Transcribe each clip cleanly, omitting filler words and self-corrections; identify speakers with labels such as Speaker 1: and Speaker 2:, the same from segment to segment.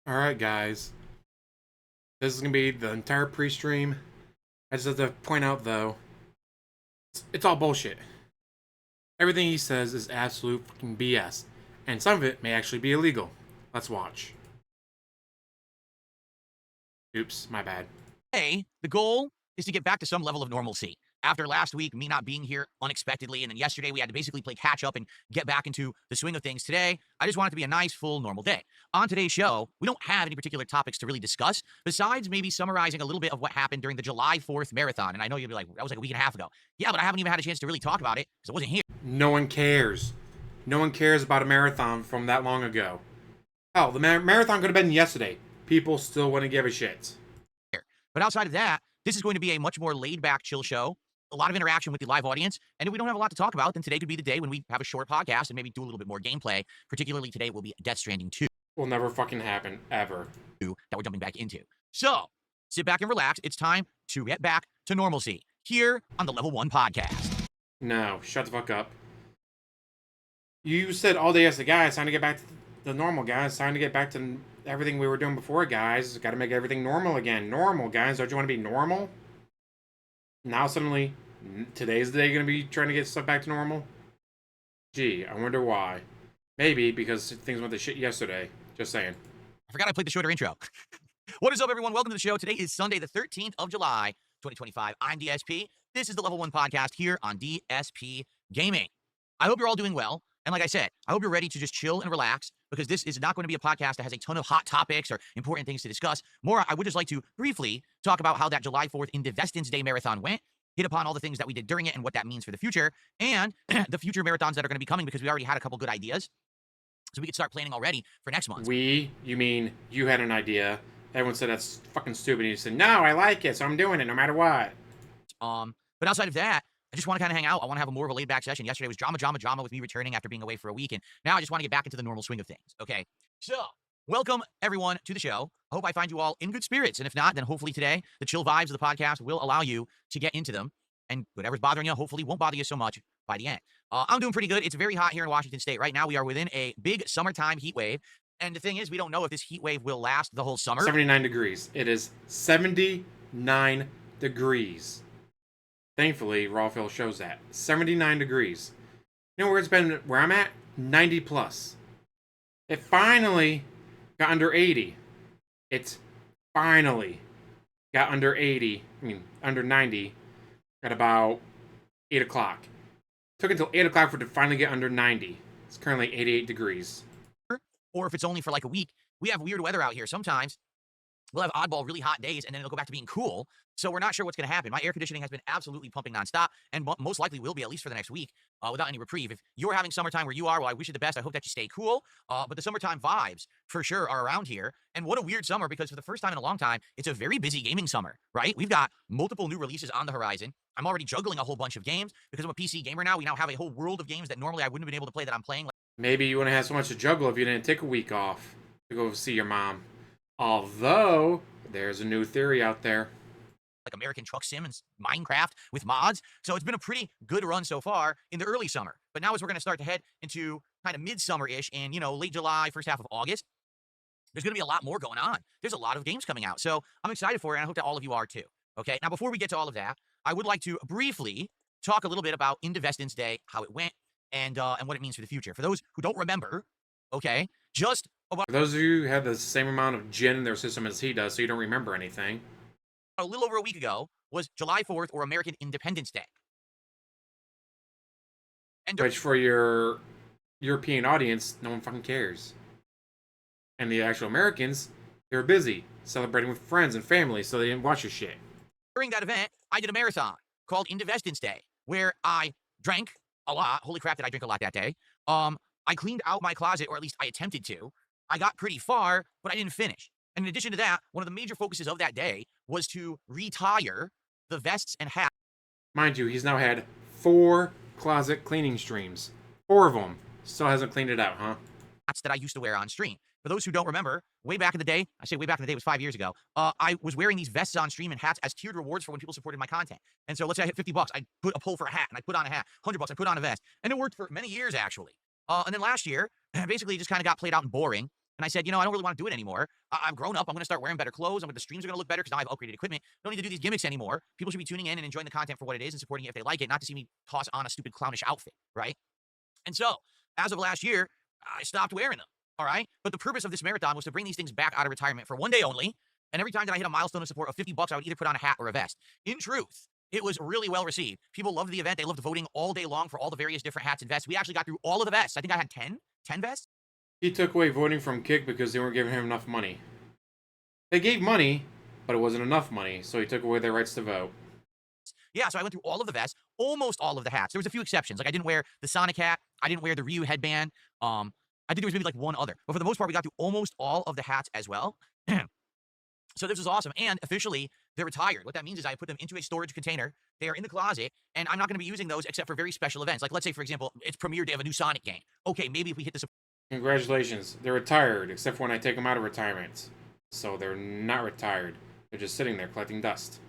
Speaker 1: Alright, guys. This is going to be the entire pre-stream. I just have to point out, though, it's all bullshit. Everything he says is absolute fucking BS. And some of it may actually be illegal. Let's watch. Oops, my bad.
Speaker 2: Today, the goal is to get back to some level of normalcy. After last week, me not being here unexpectedly, and then yesterday we had to basically play catch up and get back into the swing of things. Today, I just want it to be a nice, full, normal day. On today's show, we don't have any particular topics to really discuss, besides maybe summarizing a little bit of what happened during the July 4th marathon. And I know you'll be like, that was like a week and a half ago. Yeah, but I haven't even had a chance to really talk about it because I wasn't here.
Speaker 1: No one cares. No one cares about a marathon from that long ago. Hell, the marathon could have been yesterday. People still wouldn't give a shit.
Speaker 2: But outside of that, this is going to be a much more laid-back, chill show. A lot of interaction with the live audience. And if we don't have a lot to talk about, then today could be the day when we have a short podcast and maybe do a little bit more gameplay. Particularly today will be Death Stranding 2.
Speaker 1: Will never fucking happen, ever.
Speaker 2: That we're jumping back into. So, sit back and relax. It's time to get back to normalcy here on the Level 1 podcast.
Speaker 1: No, shut the fuck up. You said all day yesterday, guys, time to get back to the normal, guys. Time to get back to everything we were doing before, guys. Got to make everything normal again. Normal, guys. Don't you want to be normal? Now suddenly, today's the day you're going to be trying to get stuff back to normal? Gee, I wonder why. Maybe because things went to shit yesterday. Just saying.
Speaker 2: I forgot I played the shorter intro. What is up, everyone? Welcome to the show. Today is Sunday, the 13th of July, 2025. I'm DSP. This is the Level 1 podcast here on DSP Gaming. I hope you're all doing well. And like I said, I hope you're ready to just chill and relax, because this is not going to be a podcast that has a ton of hot topics or important things to discuss. More, I would just like to briefly talk about how that July 4th Indivestance Day marathon went, hit upon all the things that we did during it and what that means for the future, and the future marathons that are going to be coming, because we already had a couple good ideas. So we could start planning already for next month.
Speaker 1: You mean you had an idea. Everyone said that's fucking stupid. And you said, no, I like it, so I'm doing it no matter what.
Speaker 2: But outside of that, I just want to kind of hang out. I want to have a more of a laid-back session. Yesterday was drama with me returning after being away for a week, and now I just want to get back into the normal swing of things, okay? So, welcome, everyone, to the show. I hope I find you all in good spirits, and if not, then hopefully today, the chill vibes of the podcast will allow you to get into them, and whatever's bothering you, hopefully won't bother you so much by the end. I'm doing pretty good. It's very hot here in Washington State. Right now, we are within a big summertime heat wave, and the thing is, we don't know if this heat wave will last the whole summer.
Speaker 1: 79 degrees. It is 79 degrees. Thankfully, Rawfield shows that. 79 degrees. You know where it's been, where I'm at? 90 plus. It finally got under 80. It's finally got under 80. I mean, under 90 at about 8 o'clock. Took until 8 o'clock for it to finally get under 90. It's currently 88 degrees.
Speaker 2: Or if it's only for like a week. We have weird weather out here. Sometimes we'll have oddball, really hot days, and then it'll go back to being cool. So we're not sure what's going to happen. My air conditioning has been absolutely pumping nonstop, and most likely will be at least for the next week without any reprieve. If you're having summertime where you are, well, I wish you the best. I hope that you stay cool. But the summertime vibes, for sure, are around here. And what a weird summer, because for the first time in a long time, it's a very busy gaming summer, right? We've got multiple new releases on the horizon. I'm already juggling a whole bunch of games because I'm a PC gamer now. We now have a whole world of games that normally I wouldn't have been able to play that I'm playing.
Speaker 1: Maybe you wouldn't have so much to juggle if you didn't take a week off to go see your mom. Although, there's a new theory out there.
Speaker 2: Like American Truck Sim and Minecraft with mods. So it's been a pretty good run so far in the early summer. But now as we're going to start to head into kind of midsummer-ish and, you know, late July, first half of August, there's going to be a lot more going on. There's a lot of games coming out. So I'm excited for it, and I hope that all of you are too. Okay, now before we get to all of that, I would like to briefly talk a little bit about Indivestance Day, how it went, and what it means for the future. For those who don't remember, okay, just about
Speaker 1: For those of you who have the same amount of gin in their system as he does, so you don't remember anything.
Speaker 2: a little over a week ago was July 4th, or American Independence Day. And
Speaker 1: Which for your European audience, no one fucking cares. And the actual Americans, they were busy celebrating with friends and family, so they didn't watch your shit.
Speaker 2: during that event, I did a marathon called Indivestance Day, where I drank a lot. Holy crap, did I drink a lot that day. I cleaned out my closet, or at least I attempted to. I got pretty far, but I didn't finish. And in addition to that, one of the major focuses of that day was to retire the vests and hats
Speaker 1: Mind you, he's now had 4 closet cleaning streams. 4 of them. Still hasn't cleaned it out, huh?
Speaker 2: that I used to wear on stream. For those who don't remember, way back in the day, I say way back in the day, it was 5 years ago, I was wearing these vests on stream and hats as tiered rewards for when people supported my content. And so let's say I hit $50, I'd put a pull for a hat, and I'd put on a hat. $100, I'd put on a vest. And it worked for many years, actually. And then last year, basically it just kind of got played out and boring. And I said, you know, I don't really want to do it anymore. I'm grown up. I'm going to start wearing better clothes. The streams are going to look better because now I have upgraded equipment. I don't need to do these gimmicks anymore. People should be tuning in and enjoying the content for what it is and supporting it if they like it, not to see me toss on a stupid clownish outfit, right? And so, as of last year, I stopped wearing them, all right? But the purpose of this marathon was to bring these things back out of retirement for one day only. And every time that I hit a milestone of support of $50, I would either put on a hat or a vest. In truth, it was really well received. People loved the event. They loved voting all day long for all the various different hats and vests. We actually got through all of the vests. I think I had 10 vests.
Speaker 1: He took away voting from Kick because they weren't giving him enough money. They gave money, but it wasn't enough money, so he took away their rights to vote.
Speaker 2: Yeah, so I went through all of the vests, almost all of the hats. There was a few exceptions. Like I didn't wear the Sonic hat. I didn't wear the Ryu headband. I think there was maybe like one other. But for the most part, we got through almost all of the hats as well. So this was awesome. And officially, they're retired. What that means is I put them into a storage container. They are in the closet, and I'm not going to be using those except for very special events. Like let's say, for example, it's premiere day of a new Sonic game. Okay, maybe if we hit this.
Speaker 1: Congratulations. They're retired, except for when I take them out of retirement. So they're not retired. They're just sitting there collecting dust.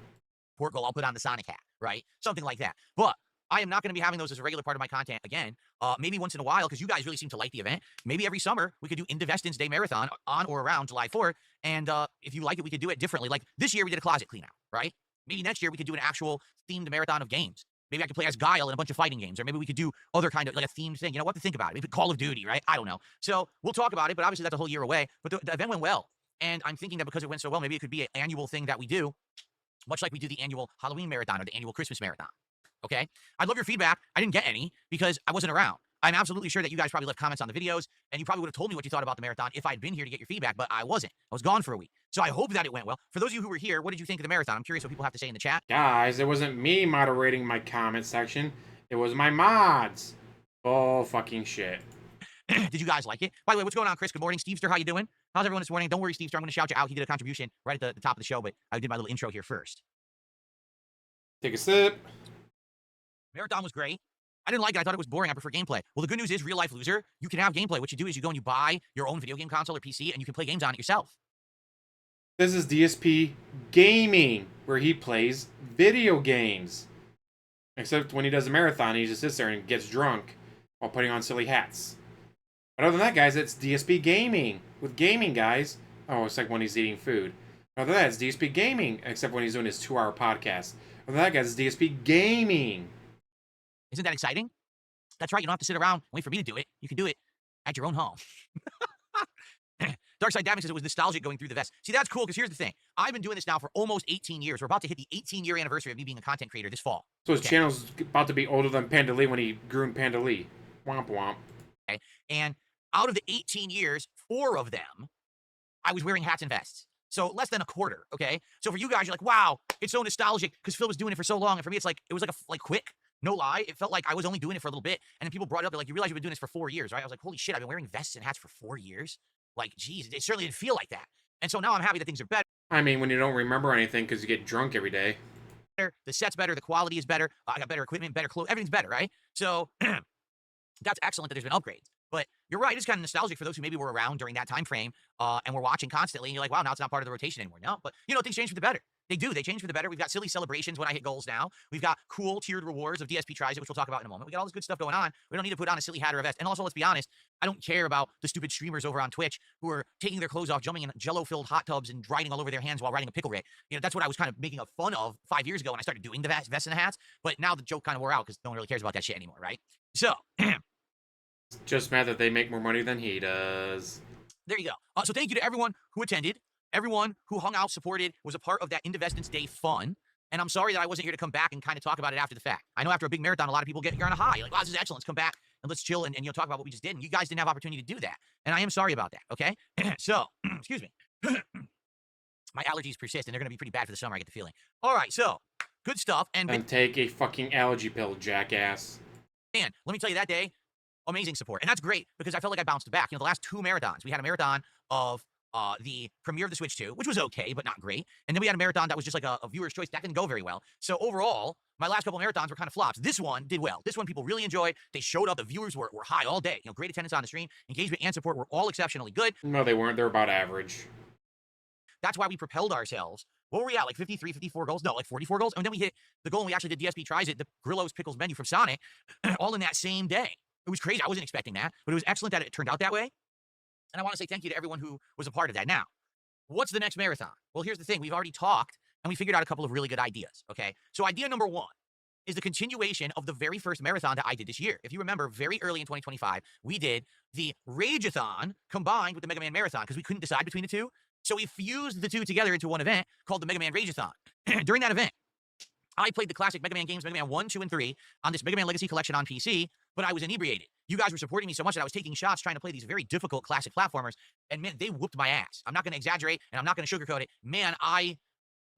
Speaker 2: Support goal, I'll put on the Sonic hat, right? Something like that. But I am not going to be having those as a regular part of my content again. Maybe once in a while, because you guys really seem to like the event. Maybe every summer we could do Indivestance Day Marathon on or around July 4th. And if you like it, we could do it differently. Like this year we did a closet clean out, right? Maybe next year we could do an actual themed marathon of games. Maybe I could play as Guile in a bunch of fighting games, or maybe we could do other kind of like a themed thing. You know what to think about it. Maybe Call of Duty, right? I don't know. So we'll talk about it, but obviously that's a whole year away. But the event went well. And I'm thinking that because it went so well, maybe it could be an annual thing that we do, much like we do the annual Halloween marathon or the annual Christmas marathon. Okay? I'd love your feedback. I didn't get any because I wasn't around. I'm absolutely sure that you guys probably left comments on the videos, and you probably would have told me what you thought about the marathon if I'd been here to get your feedback, but I wasn't. I was gone for a week. So I hope that it went well. For those of you who were here, what did you think of the marathon? I'm curious what people have to say in the chat.
Speaker 1: Guys, it wasn't me moderating my comment section. It was my mods. Oh, fucking shit.
Speaker 2: Did you guys like it? By the way, what's going on, Chris? Good morning. Stevester, how you doing? How's everyone this morning? Don't worry, Stevester. I'm going to shout you out. He did a contribution right at the top of the show, but I did my little intro here first.
Speaker 1: Take a sip.
Speaker 2: Marathon was great. I didn't like it. I thought it was boring. I prefer gameplay. Well, the good news is, real life loser, you can have gameplay. What you do is you go and you buy your own video game console or PC, and you can play games on it yourself.
Speaker 1: This is DSP Gaming, where he plays video games. Except when he does a marathon, he just sits there and gets drunk while putting on silly hats. But other than that, guys, it's DSP Gaming. With gaming, guys. Oh, it's like when he's eating food. Other than that, it's DSP Gaming, except when he's doing his 2-hour podcast. Other than that, guys, it's DSP Gaming.
Speaker 2: Isn't that exciting? That's right. You don't have to sit around and wait for me to do it. You can do it at your own home. Darkside Davin says it was nostalgic going through the vest. See, that's cool because here's the thing. I've been doing this now for almost 18 years. We're about to hit the 18-year anniversary of me being a content creator this fall.
Speaker 1: So his channel's about to be older than Panda Lee when he grew in Panda Lee. Womp womp.
Speaker 2: Okay. And out of the 18 years, 4 of them, I was wearing hats and vests. So less than a quarter, okay? So for you guys, you're like, wow, it's so nostalgic because Phil was doing it for so long. And for me, it's like, it was like quick. No lie. It felt like I was only doing it for a little bit. And then people brought it up. They're like, you realize you've been doing this for 4 years, right? I was like, holy shit, I've been wearing vests and hats for 4 years. Like, geez, it certainly didn't feel like that. And so now I'm happy that things are better.
Speaker 1: I mean, when you don't remember anything because you get drunk every day.
Speaker 2: The set's better. The quality is better. I got better equipment, better clothes. Everything's better, right? So that's excellent that there's been upgrades. But you're right. It's kind of nostalgic for those who maybe were around during that time frame and were watching constantly. And you're like, wow, now it's not part of the rotation anymore. No, but you know, things change for the better. They do. They change for the better. We've got silly celebrations when I hit goals now. We've got cool tiered rewards of DSP Tries, which we'll talk about in a moment. We got all this good stuff going on. We don't need to put on a silly hat or a vest. And also, let's be honest, I don't care about the stupid streamers over on Twitch who are taking their clothes off, jumping in jello-filled hot tubs and riding all over their hands while riding a pickle rick. You know, that's what I was kind of making a fun of 5 years ago when I started doing the vests and the hats. But now the joke kind of wore out because no one really cares about that shit anymore, right? So,
Speaker 1: just mad that they make more money than he does.
Speaker 2: There you go. So thank you to everyone who attended. Everyone who hung out, supported, was a part of that Indivestance Day fun. And I'm sorry that I wasn't here to come back and kind of talk about it after the fact. I know after a big marathon, a lot of people you're on a high. You're like, wow, this is excellent. Let's come back and let's chill and talk about what we just did. And you guys didn't have opportunity to do that. And I am sorry about that, okay? So, excuse me. My allergies persist, and they're going to be pretty bad for the summer, I get the feeling. All right, so, good stuff. And
Speaker 1: take a fucking allergy pill, jackass.
Speaker 2: Man, let me tell you, that day, amazing support. And that's great because I felt like I bounced back. You know, the last 2 marathons, we had a marathon of the premiere of the Switch 2, which was okay, but not great. And then we had a marathon that was just like a viewer's choice. That didn't go very well. So overall, my last couple marathons were kind of flops. This one did well. This one people really enjoyed. They showed up. The viewers were high all day. You know, great attendance on the stream. Engagement and support were all exceptionally good.
Speaker 1: No, they weren't. They're about average.
Speaker 2: That's why we propelled ourselves. What were we at? Like 53, 54 goals? No, like 44 goals. And then we hit the goal and we actually did DSP Tries It, the Grillo's Pickles menu from Sonic, all in that same day. It was crazy. I wasn't expecting that, but it was excellent that it turned out that way. And I want to say thank you to everyone who was a part of that. Now, what's the next marathon? Well, here's the thing. We've already talked and we figured out a couple of really good ideas, okay? So idea number one is the continuation of the very first marathon that I did this year. If you remember, very early in 2025, we did the Rageathon combined with the Mega Man Marathon because we couldn't decide between the two. So we fused the two together into one event called the Mega Man Rageathon. During that event, I played the classic Mega Man games, Mega Man 1, 2, and 3, on this Mega Man Legacy Collection on PC, but I was inebriated. You guys were supporting me so much that I was taking shots trying to play these very difficult classic platformers, and man, they whooped my ass. I'm not going to exaggerate, and I'm not going to sugarcoat it. Man, I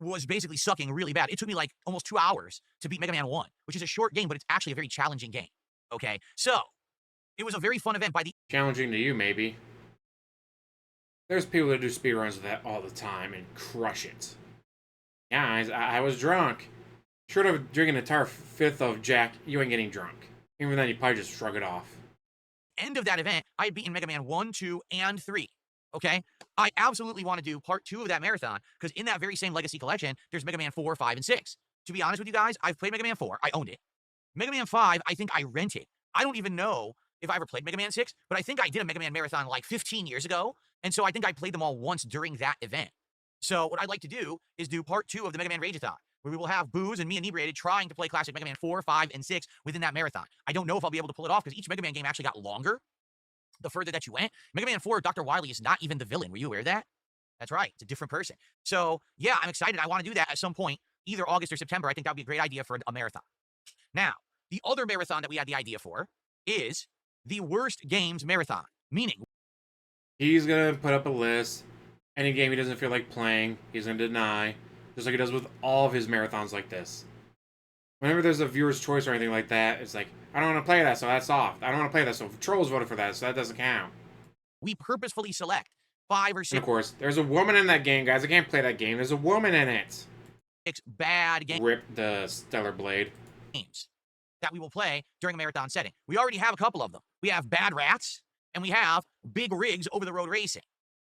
Speaker 2: was basically sucking really bad. It took me like almost 2 hours to beat Mega Man 1, which is a short game, but it's actually a very challenging game. Okay, so it was a very fun event by the...
Speaker 1: Challenging to you, maybe. There's people that do speedruns of that all the time and crush it. Guys, I was drunk. Short of drinking an entire fifth of Jack, you ain't getting drunk. Even then, you probably just shrug it off.
Speaker 2: End of that event, I had beaten Mega Man 1, 2, and 3. Okay? I absolutely want to do part 2 of that marathon, because in that very same Legacy Collection, there's Mega Man 4, 5, and 6. To be honest with you guys, I've played Mega Man 4. I owned it. Mega Man 5, I think I rented. I don't even know if I ever played Mega Man 6, but I think I did a Mega Man marathon like 15 years ago, and so I think I played them all once during that event. So what I'd like to do is do part 2 of the Mega Man Rageathon, where we will have Booze and me inebriated trying to play classic Mega Man 4, 5, and 6 within that marathon. I don't know if I'll be able to pull it off, because each Mega Man game actually got longer the further that you went. Mega Man 4, Dr. Wily is not even the villain. Were you aware of that? That's right. It's a different person. So, yeah, I'm excited. I want to do that at some point, either August or September. I think that would be a great idea for a marathon. Now, the other marathon that we had the idea for is the Worst Games Marathon, meaning...
Speaker 1: He's going to put up a list. Any game he doesn't feel like playing, he's going to deny. Just like he does with all of his marathons like this. Whenever there's a viewer's choice or anything like that, it's like, I don't want to play that, so that's off. I don't want to play that, so Trolls voted for that, so that doesn't count.
Speaker 2: We purposefully select 5 or 6...
Speaker 1: And of course, there's a woman in that game, guys. I can't play that game. There's a woman in it.
Speaker 2: 6 bad games.
Speaker 1: Rip the Stellar Blade.
Speaker 2: Games that we will play during a marathon setting. We already have a couple of them. We have Bad Rats, and we have Big Rigs Over-the-Road Racing.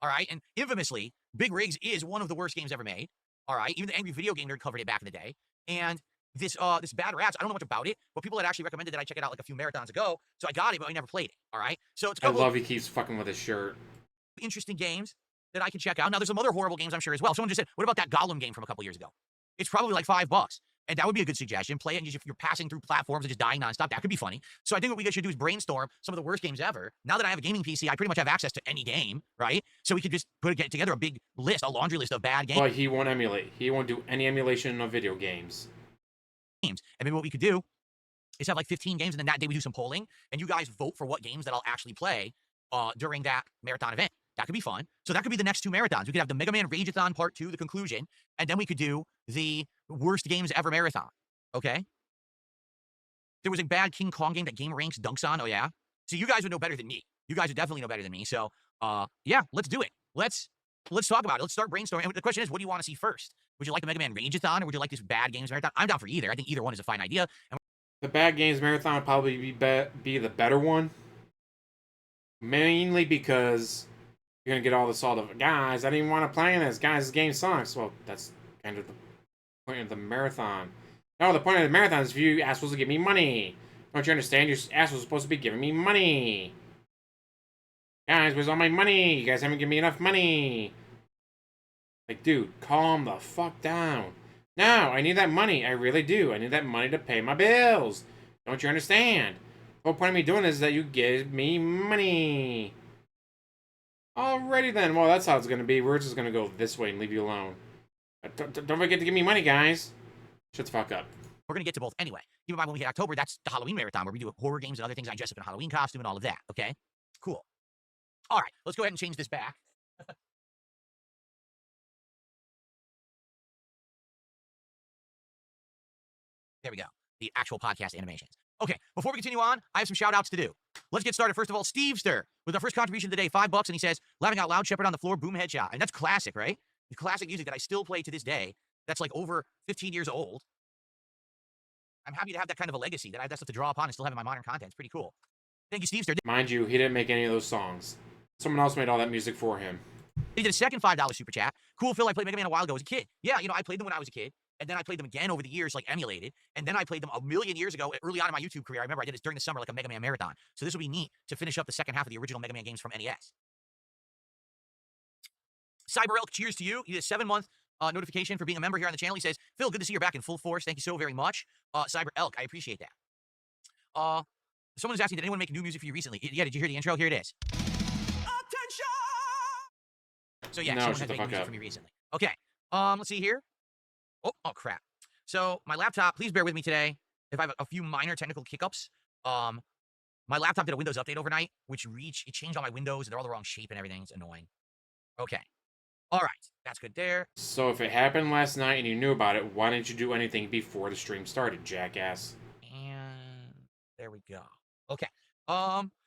Speaker 2: All right, and infamously, Big Rigs is one of the worst games ever made. All right, even the Angry Video Game Nerd covered it back in the day. And this Bad Rats, I don't know much about it, but people had actually recommended that I check it out like a few marathons ago. So I got it, but I never played it. All right, so it's a couple
Speaker 1: I love he keeps fucking with his shirt.
Speaker 2: Interesting games that I can check out. Now there's some other horrible games I'm sure as well. Someone just said, what about that Gollum game from a couple years ago? It's probably like $5. And that would be a good suggestion. Play it and if you're passing through platforms and just dying nonstop, that could be funny. So I think what we should do is brainstorm some of the worst games ever. Now that I have a gaming PC, I pretty much have access to any game, right? So we could just get together a big list, a laundry list of bad games.
Speaker 1: But he won't emulate. He won't do any emulation of video games.
Speaker 2: And maybe what we could do is have like 15 games, and then that day we do some polling, and you guys vote for what games that I'll actually play during that marathon event. That could be fun. So that could be the next 2 marathons. We could have the Mega Man Rageathon Part 2, the conclusion, and then we could do the Worst Games Ever Marathon. Okay? There was a bad King Kong game that Game Ranks dunks on. Oh, yeah? So you guys would know better than me. You guys would definitely know better than me. So, yeah, let's do it. Let's talk about it. Let's start brainstorming. And the question is, what do you want to see first? Would you like the Mega Man Rageathon, or would you like this Bad Games Marathon? I'm down for either. I think either one is a fine idea. And
Speaker 1: the Bad Games Marathon would probably be the better one. Mainly because you're going to get all the salt of, guys, I didn't even want to play in this. Guys, this game sucks. Well, that's kind of the point of the marathon. No, the point of the marathon is for you assholes to give me money. Don't you understand? Your assholes are supposed to be giving me money. Guys, where's all my money? You guys haven't given me enough money. Like, dude, calm the fuck down. No, I need that money. I really do. I need that money to pay my bills. Don't you understand? The whole point of me doing this is that you give me money. Alrighty then. Well, that's how it's going to be. We're just going to go this way and leave you alone. Don't forget to give me money, guys. Shut the fuck up.
Speaker 2: we're going to get to both anyway. Keep in mind, when we hit October, that's the Halloween marathon, where we do horror games and other things. I dress up in a Halloween costume and all of that, okay? Cool. All right, let's go ahead and change this back. There we go. The actual podcast animations. Okay, before we continue on, I have some shout-outs to do. Let's get started. First of all, Stevester with our first contribution of the day, $5, and he says, laughing out loud, Shepherd on the floor, boom, headshot. And that's classic, right? The classic music that I still play to this day. That's like over 15 years old. I'm happy to have that kind of a legacy, that I have that stuff to draw upon and still have in my modern content. It's pretty cool. Thank you, Stevester.
Speaker 1: Mind you, he didn't make any of those songs. Someone else made all that music for him.
Speaker 2: He did a second $5 super chat. Cool, Phil, I played Mega Man a while ago as a kid. Yeah, you know, I played them when I was a kid. And then I played them again over the years, like emulated. And then I played them a million years ago, early on in my YouTube career. I remember I did this during the summer, like a Mega Man marathon. So this will be neat to finish up the second half of the original Mega Man games from NES. Cyber Elk, cheers to you. He has a 7-month notification for being a member here on the channel. He says, Phil, good to see you're back in full force. Thank you so very much. Cyber Elk, I appreciate that. Someone is asking, did anyone make new music for you recently? Yeah, did you hear the intro? Here it is. Attention! So yeah,
Speaker 1: No,
Speaker 2: someone
Speaker 1: shut
Speaker 2: has
Speaker 1: the
Speaker 2: made
Speaker 1: fuck
Speaker 2: music
Speaker 1: up.
Speaker 2: for me recently. Okay, let's see here. Oh, crap. So my laptop, please bear with me today if I have a few minor technical hiccups. My laptop did a Windows update overnight, which it changed all my windows, and they're all the wrong shape and everything. It's annoying. Okay. All right. That's good there.
Speaker 1: So if it happened last night and you knew about it, why didn't you do anything before the stream started, jackass?
Speaker 2: And there we go. Okay.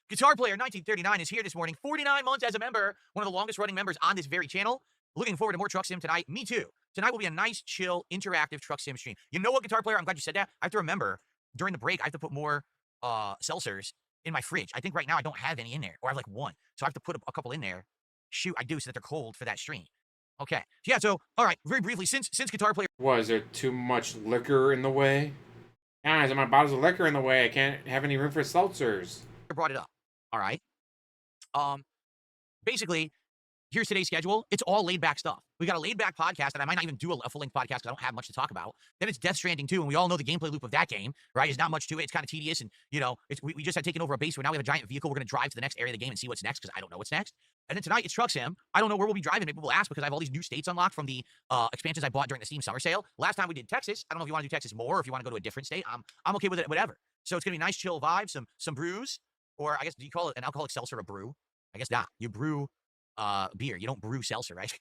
Speaker 2: Guitar Player 1939 is here this morning. 49 months as a member. One of the longest running members on this very channel. Looking forward to more Truck Sim tonight. Me too. Tonight will be a nice, chill, interactive Truck Sim stream. You know what, Guitar Player? I'm glad you said that. I have to remember, during the break, I have to put more seltzers in my fridge. I think right now I don't have any in there, or I have like one. So I have to put a couple in there. Shoot, I do, so that they're cold for that stream. Okay. Yeah, so, all right, very briefly, since Guitar Player...
Speaker 1: Was there too much liquor in the way? Guys, my bottles of liquor in the way. I can't have any room for seltzers.
Speaker 2: brought it up. All right. Basically, here's today's schedule. It's all laid back stuff. We got a laid back podcast, and I might not even do a full length podcast because I don't have much to talk about. Then it's Death Stranding 2, and we all know the gameplay loop of that game, right? There's not much to it. It's kind of tedious, and we just had taken over a base where now we have a giant vehicle. We're gonna drive to the next area of the game and see what's next because I don't know what's next. And then tonight it's Truck Sim. I don't know where we'll be driving. Maybe we'll ask because I have all these new states unlocked from the expansions I bought during the Steam summer sale. Last time we did Texas. I don't know if you want to do Texas more or if you want to go to a different state. I'm okay with it, whatever. So it's gonna be a nice chill vibe, some brews, or I guess do you call it an alcoholic seltzer a brew? I guess not. You brew beer. You don't brew seltzer, right?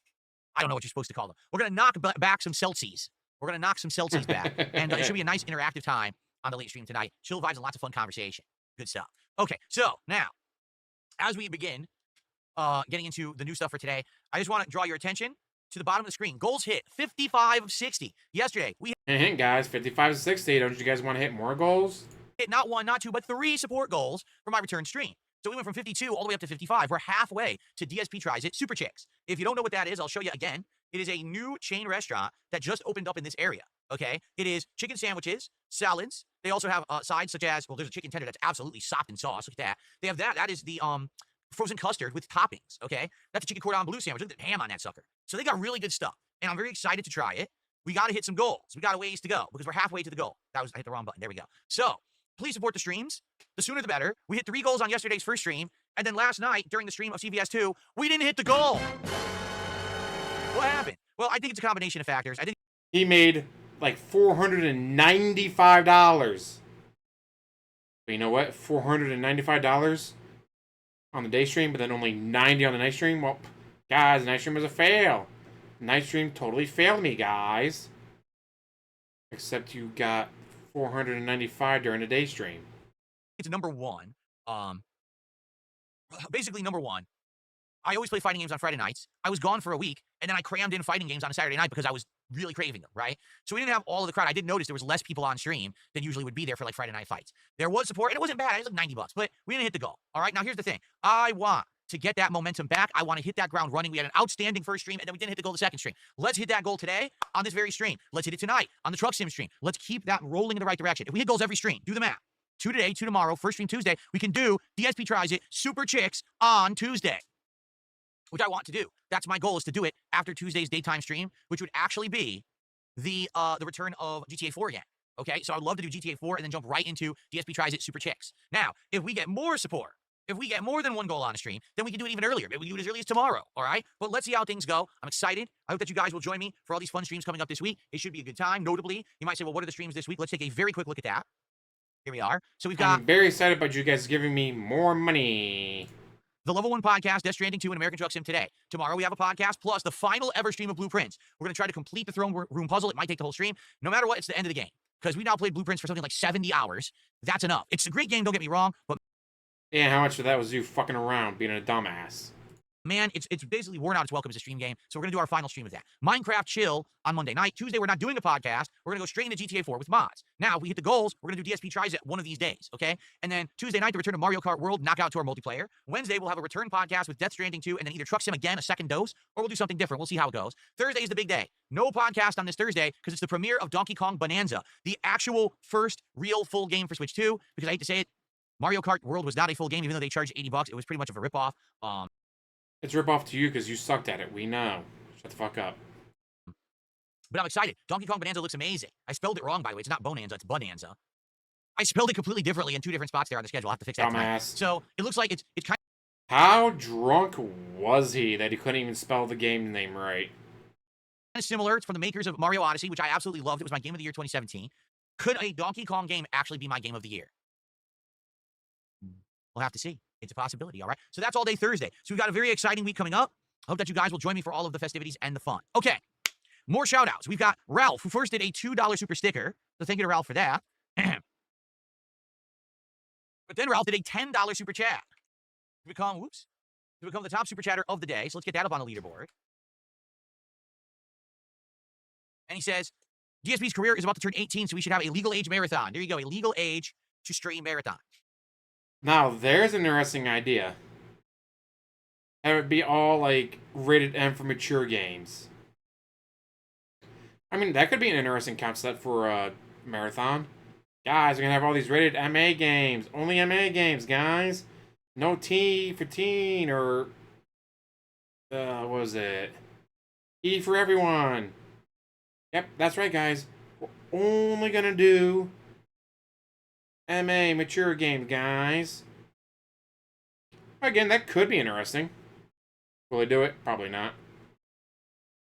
Speaker 2: I don't know what you're supposed to call them. We're going to knock back some Celsies. We're going to knock some Celsies back. And it should be a nice interactive time on the late stream tonight. Chill vibes and lots of fun conversation. Good stuff. Okay, so now, as we begin getting into the new stuff for today, I just want to draw your attention to the bottom of the screen. Goals hit 55 of 60. Yesterday, we
Speaker 1: Hint, guys, 55 to 60. Don't you guys want to hit more goals?
Speaker 2: hit not 1, not 2, but 3 support goals for my return stream. So we went from 52 all the way up to 55. We're halfway to DSP Tries It Super Chicks. If you don't know what that is, I'll show you again. It is a new chain restaurant that just opened up in this area, okay? It is chicken sandwiches, salads. They also have sides such as, well, there's a chicken tender that's absolutely sopped in sauce. Look at that. They have that. That is the frozen custard with toppings, okay? That's a chicken cordon bleu sandwich. Look at the ham on that sucker. So they got really good stuff, and I'm very excited to try it. We got to hit some goals. We got a ways to go because we're halfway to the goal. I hit the wrong button. There we go. So please support the streams. The sooner the better. We hit 3 goals on yesterday's first stream, and then last night during the stream of CVS2, we didn't hit the goal. What happened? Well, I think it's a combination of factors. I think
Speaker 1: He made like $495. But you know what? $495 on the day stream, but then only 90 on the night stream. Well, guys, the night stream was a fail. Night stream totally failed me, guys. Except you got 495 during the day stream.
Speaker 2: it's number one. Basically, number one, I always play fighting games on Friday nights. I was gone for a week, and then I crammed in fighting games on a Saturday night because I was really craving them, right? So we didn't have all of the crowd. I did notice there was less people on stream than usually would be there for like Friday night fights. There was support, and it wasn't bad. It was like $90, but we didn't hit the goal. All right, now here's the thing. I want to get that momentum back. I want to hit that ground running. We had an outstanding first stream, and then we didn't hit the goal the second stream. Let's hit that goal today on this very stream. Let's hit it tonight on the Truck Sim stream. Let's keep that rolling in the right direction. If we hit goals every stream, do the math. 2 today, 2 tomorrow, first stream Tuesday, we can do DSP Tries It Super Chicks on Tuesday, which I want to do. That's my goal, is to do it after Tuesday's daytime stream, which would actually be the return of GTA 4 again. Okay, so I'd love to do GTA 4 and then jump right into DSP Tries It Super Chicks. Now, if we get more support, if we get more than 1 goal on a stream, then we can do it even earlier. Maybe we can do it as early as tomorrow, all right? But let's see how things go. I'm excited. I hope that you guys will join me for all these fun streams coming up this week. It should be a good time. Notably, you might say, well, what are the streams this week? Let's take a very quick look at that. Here we are. So we've got...
Speaker 1: I'm very excited about you guys giving me more money.
Speaker 2: The Level 1 podcast, Death Stranding 2, and American Truck Sim today. Tomorrow we have a podcast, plus the final ever stream of Blueprints. We're going to try to complete the throne room puzzle. It might take the whole stream. No matter what, it's the end of the game. Because we now played Blueprints for something like 70 hours. That's enough. It's a great game, don't get me wrong, but...
Speaker 1: Yeah, how much of that was you fucking around, being a dumbass?
Speaker 2: Man, it's basically worn out its welcome as a stream game, so we're going to do our final stream of that. Minecraft Chill on Monday night. Tuesday, we're not doing a podcast. We're going to go straight into GTA 4 with mods. Now, if we hit the goals, we're going to do DSP Tries It one of these days, okay? And then Tuesday night, the return of Mario Kart World, knockout to our multiplayer. Wednesday, we'll have a return podcast with Death Stranding 2, and then either Truck Sim again, a second dose, or we'll do something different. We'll see how it goes. Thursday is the big day. No podcast on this Thursday, because it's the premiere of Donkey Kong Bonanza, the actual first real full game for Switch 2, because I hate to say it, Mario Kart World was not a full game, even though they charged $80. It was pretty much of a ripoff.
Speaker 1: It's rip off to you because you sucked at it. We know. Shut the fuck up.
Speaker 2: But I'm excited. Donkey Kong Bonanza looks amazing. I spelled it wrong, by the way. It's not Bonanza, it's Bonanza. I spelled it completely differently in 2 different spots there on the schedule. I'll have to fix that tonight.
Speaker 1: Dumbass.
Speaker 2: So it looks like it's kind
Speaker 1: How drunk was he that he couldn't even spell the game name right?
Speaker 2: of similar. It's from the makers of Mario Odyssey, which I absolutely loved. It was my game of the year 2017. Could a Donkey Kong game actually be my game of the year? We'll have to see. It's a possibility, all right? So that's all day Thursday. So we've got a very exciting week coming up. I hope that you guys will join me for all of the festivities and the fun. Okay, more shout-outs. We've got Ralph, who first did a $2 super sticker. So thank you to Ralph for that. But then Ralph did a $10 super chat to become the top super chatter of the day. So let's get that up on the leaderboard. And he says, DSP's career is about to turn 18, so we should have a legal age marathon. There you go, a legal age to stream marathon.
Speaker 1: Now, there's an interesting idea. Have it be all, like, rated M for mature games. I mean, that could be an interesting concept for a marathon. Guys, we're gonna have all these rated MA games. Only MA games, guys. No T for teen or... what was it? E for everyone. Yep, that's right, guys. We're only gonna do MA mature games, guys. Again, that could be interesting. Will they do it? Probably not.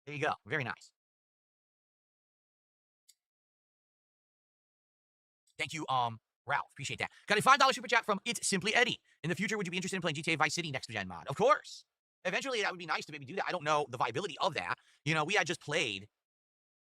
Speaker 2: There you go. Very nice. Thank you, Ralph. Appreciate that. Got a $5 super chat from It's Simply Eddie. In the future, would you be interested in playing GTA Vice City next gen mod? Of course. Eventually, that would be nice to maybe do that. I don't know the viability of that. You know, we had just played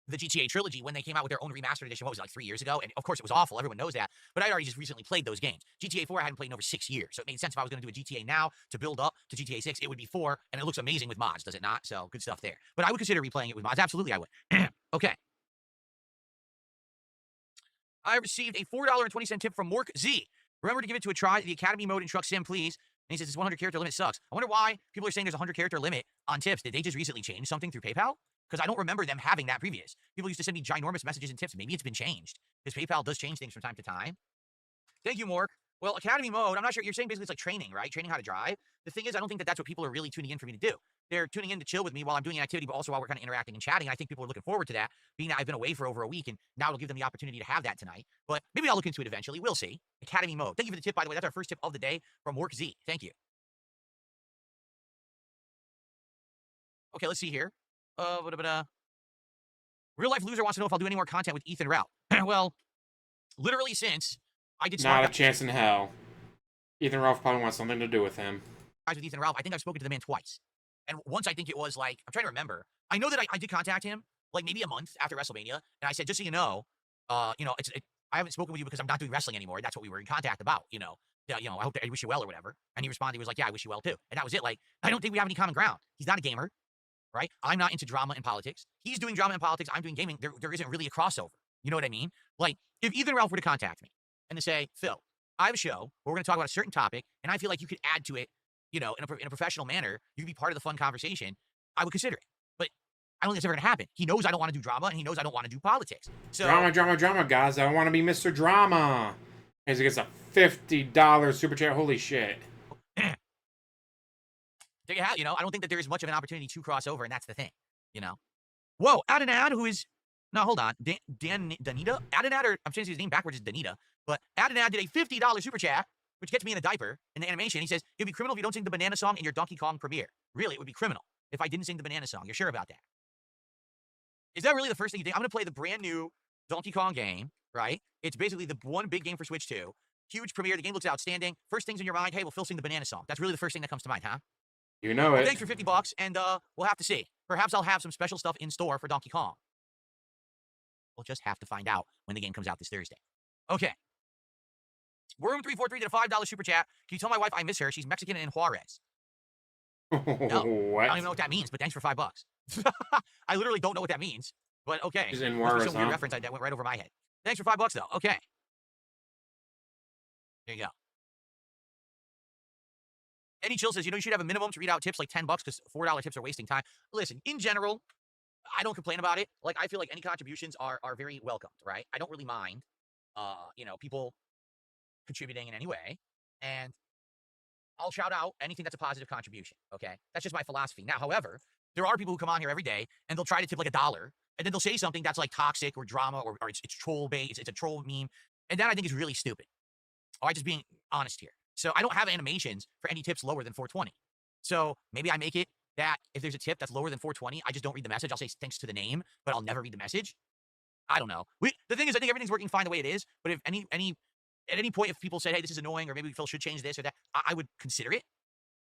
Speaker 2: the GTA trilogy when they came out with their own remastered edition, what was it, like 3 years ago? And of course, it was awful. Everyone knows that. But I already just recently played those games. GTA 4 I hadn't played in over 6 years. So it made sense if I was going to do a GTA now to build up to GTA 6, it would be 4. And it looks amazing with mods, does it not? So good stuff there. But I would consider replaying it with mods. Absolutely, I would. Okay. I received a $4.20 tip from Mork Z. Remember to give it to a try. The Academy mode in Truck Sim, please. And he says, this 100 character limit sucks. I wonder why people are saying there's a 100 character limit on tips. Did they just recently change something through PayPal? Because I don't remember them having that previous. People used to send me ginormous messages and tips. Maybe it's been changed. Because PayPal does change things from time to time. Thank you, Mork. Well, Academy mode, I'm not sure. You're saying basically it's like training, right? Training how to drive. The thing is, I don't think that that's what people are really tuning in for me to do. They're tuning in to chill with me while I'm doing an activity, but also while we're kind of interacting and chatting. And I think people are looking forward to that, being that I've been away for over a week, and now it'll give them the opportunity to have that tonight. But maybe I'll look into it eventually. We'll see. Academy mode. Thank you for the tip, by the way. That's our first tip of the day from Mork Z. Thank you. Okay, let's see here. Real Life Loser wants to know if I'll do any more content with Ethan Ralph. Well, literally since I did
Speaker 1: Not a chance in hell. Ethan Ralph probably wants something to do with him.
Speaker 2: With Ethan Ralph, I think I've spoken to the man twice. And once I think it was like, I'm trying to remember. I know that I did contact him like maybe a month after WrestleMania. And I said, just so you know, I haven't spoken with you because I'm not doing wrestling anymore. That's what we were in contact about, I hope that I wish you well or whatever. And he responded, he was like, yeah, I wish you well too. And that was it. Like, I don't think we have any common ground. He's not a gamer, right? I'm not into drama and politics. He's doing drama and politics. I'm doing gaming. There isn't really a crossover. You know what I mean? Like, if Ethan Ralph were to contact me and to say, Phil, I have a show where we're going to talk about a certain topic, and I feel like you could add to it, in a professional manner, you could be part of the fun conversation, I would consider it. But I don't think it's ever going to happen. He knows I don't want to do drama, and he knows I don't want to do politics. So
Speaker 1: Drama, guys. I want to be Mr. Drama. As he gets a $50 super chat. Holy shit.
Speaker 2: There you have, I don't think that there is much of an opportunity to cross over, and that's the thing, Whoa, Adonad, who is, no, hold on, Danita? Adonad, or I'm saying his name backwards is Danita, but Adonad did a $50 super chat, which gets me in a diaper in the animation. He says, it'd be criminal if you don't sing the banana song in your Donkey Kong premiere. Really, it would be criminal if I didn't sing the banana song. You're sure about that? Is that really the first thing you think? I'm going to play the brand new Donkey Kong game, right? It's basically the one big game for Switch 2. Huge premiere. The game looks outstanding. First things in your mind, hey, well, Phil sing the banana song. That's really the first thing that comes to mind, huh?
Speaker 1: You know it.
Speaker 2: Well, thanks for $50, and we'll have to see. Perhaps I'll have some special stuff in store for Donkey Kong. We'll just have to find out when the game comes out this Thursday. Okay. Worm343 did a $5 super chat. Can you tell my wife I miss her? She's Mexican and in Juarez. No,
Speaker 1: what?
Speaker 2: I don't even know what that means, but thanks for $5. I literally don't know what that means, but okay.
Speaker 1: She's in Juarez,
Speaker 2: some weird reference that went right over my head. Thanks for $5 though. Okay. There you go. Eddie Chill says, you should have a minimum to read out tips like $10 because $4 tips are wasting time. Listen, in general, I don't complain about it. Like, I feel like any contributions are very welcomed, right? I don't really mind, people contributing in any way. And I'll shout out anything that's a positive contribution, okay? That's just my philosophy. Now, however, there are people who come on here every day, and they'll try to tip like $1, and then they'll say something that's like toxic or drama or it's troll bait, it's a troll meme, and that I think is really stupid. All right, just being honest here. So I don't have animations for any tips lower than 420. So maybe I make it that if there's a tip that's lower than 420, I just don't read the message. I'll say thanks to the name, but I'll never read the message. I don't know. The thing is, I think everything's working fine the way it is, but if at any point, if people say, hey, this is annoying, or maybe Phil should change this or that, I would consider it.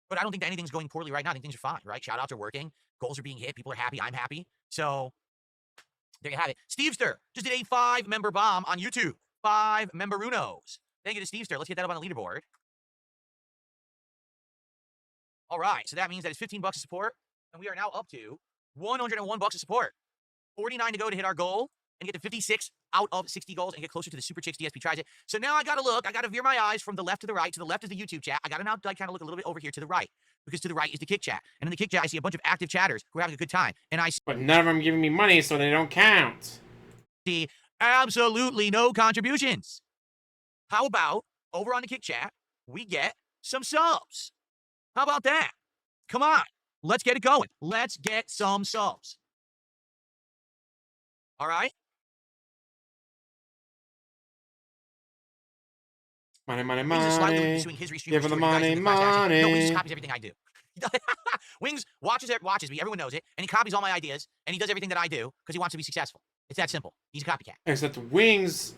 Speaker 2: But I don't think that anything's going poorly right now. I think things are fine, right? Shoutouts are working. Goals are being hit. People are happy. I'm happy. So there you have it. Stevester just did a 5-member bomb on YouTube. 5-member-unos. Thank you to Stevester. Let's get that up on the leaderboard. All right. So that means that it's $15 of support, and we are now up to $101 of support. 49 to go to hit our goal and get to 56 out of 60 goals and get closer to the Super Chicks DSP tries it. So now I got to look. I got to veer my eyes from the left to the right. To the left is the YouTube chat. I got to now kind of look a little bit over here to the right, because to the right is the Kick chat. And in the Kick chat, I see a bunch of active chatters who are having a good time. And I see,
Speaker 1: But none of them giving me money, so they don't count.
Speaker 2: absolutely no contributions. How about over on the Kick chat, we get some subs? How about that? Come on. Let's get it going. Let's get some subs. All right?
Speaker 1: Money, money,
Speaker 2: Wings is slightly
Speaker 1: money.
Speaker 2: doing his restream.
Speaker 1: Give him the money, money.
Speaker 2: No, Wings just copies everything I do. Wings watches me. Everyone knows it. And he copies all my ideas. And he does everything that I do because he wants to be successful. It's that simple. He's a copycat.
Speaker 1: Except Wings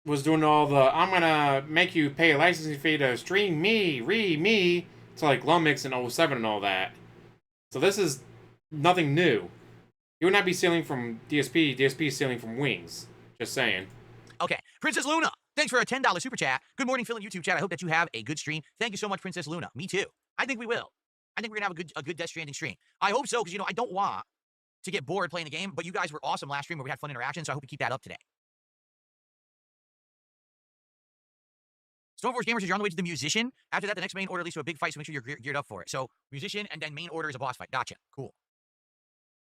Speaker 1: was doing all the, I'm going to make you pay a licensing fee to stream me, to like Lumix and 07 and all that. So this is nothing new. You would not be stealing from DSP. DSP is stealing from Wings. Just saying.
Speaker 2: Okay. Princess Luna, thanks for a $10 super chat. Good morning, Phil and YouTube chat. I hope that you have a good stream. Thank you so much, Princess Luna. Me too. I think we will. I think we're going to have a good Death Stranding stream. I hope so, because, I don't want to get bored playing the game, but you guys were awesome last stream where we had fun interaction, so I hope we keep that up today. Stormforce Gamers says you're on the way to the Musician. After that, the next main order leads to a big fight, so make sure you're geared up for it. So, Musician, and then main order is a boss fight. Gotcha. Cool.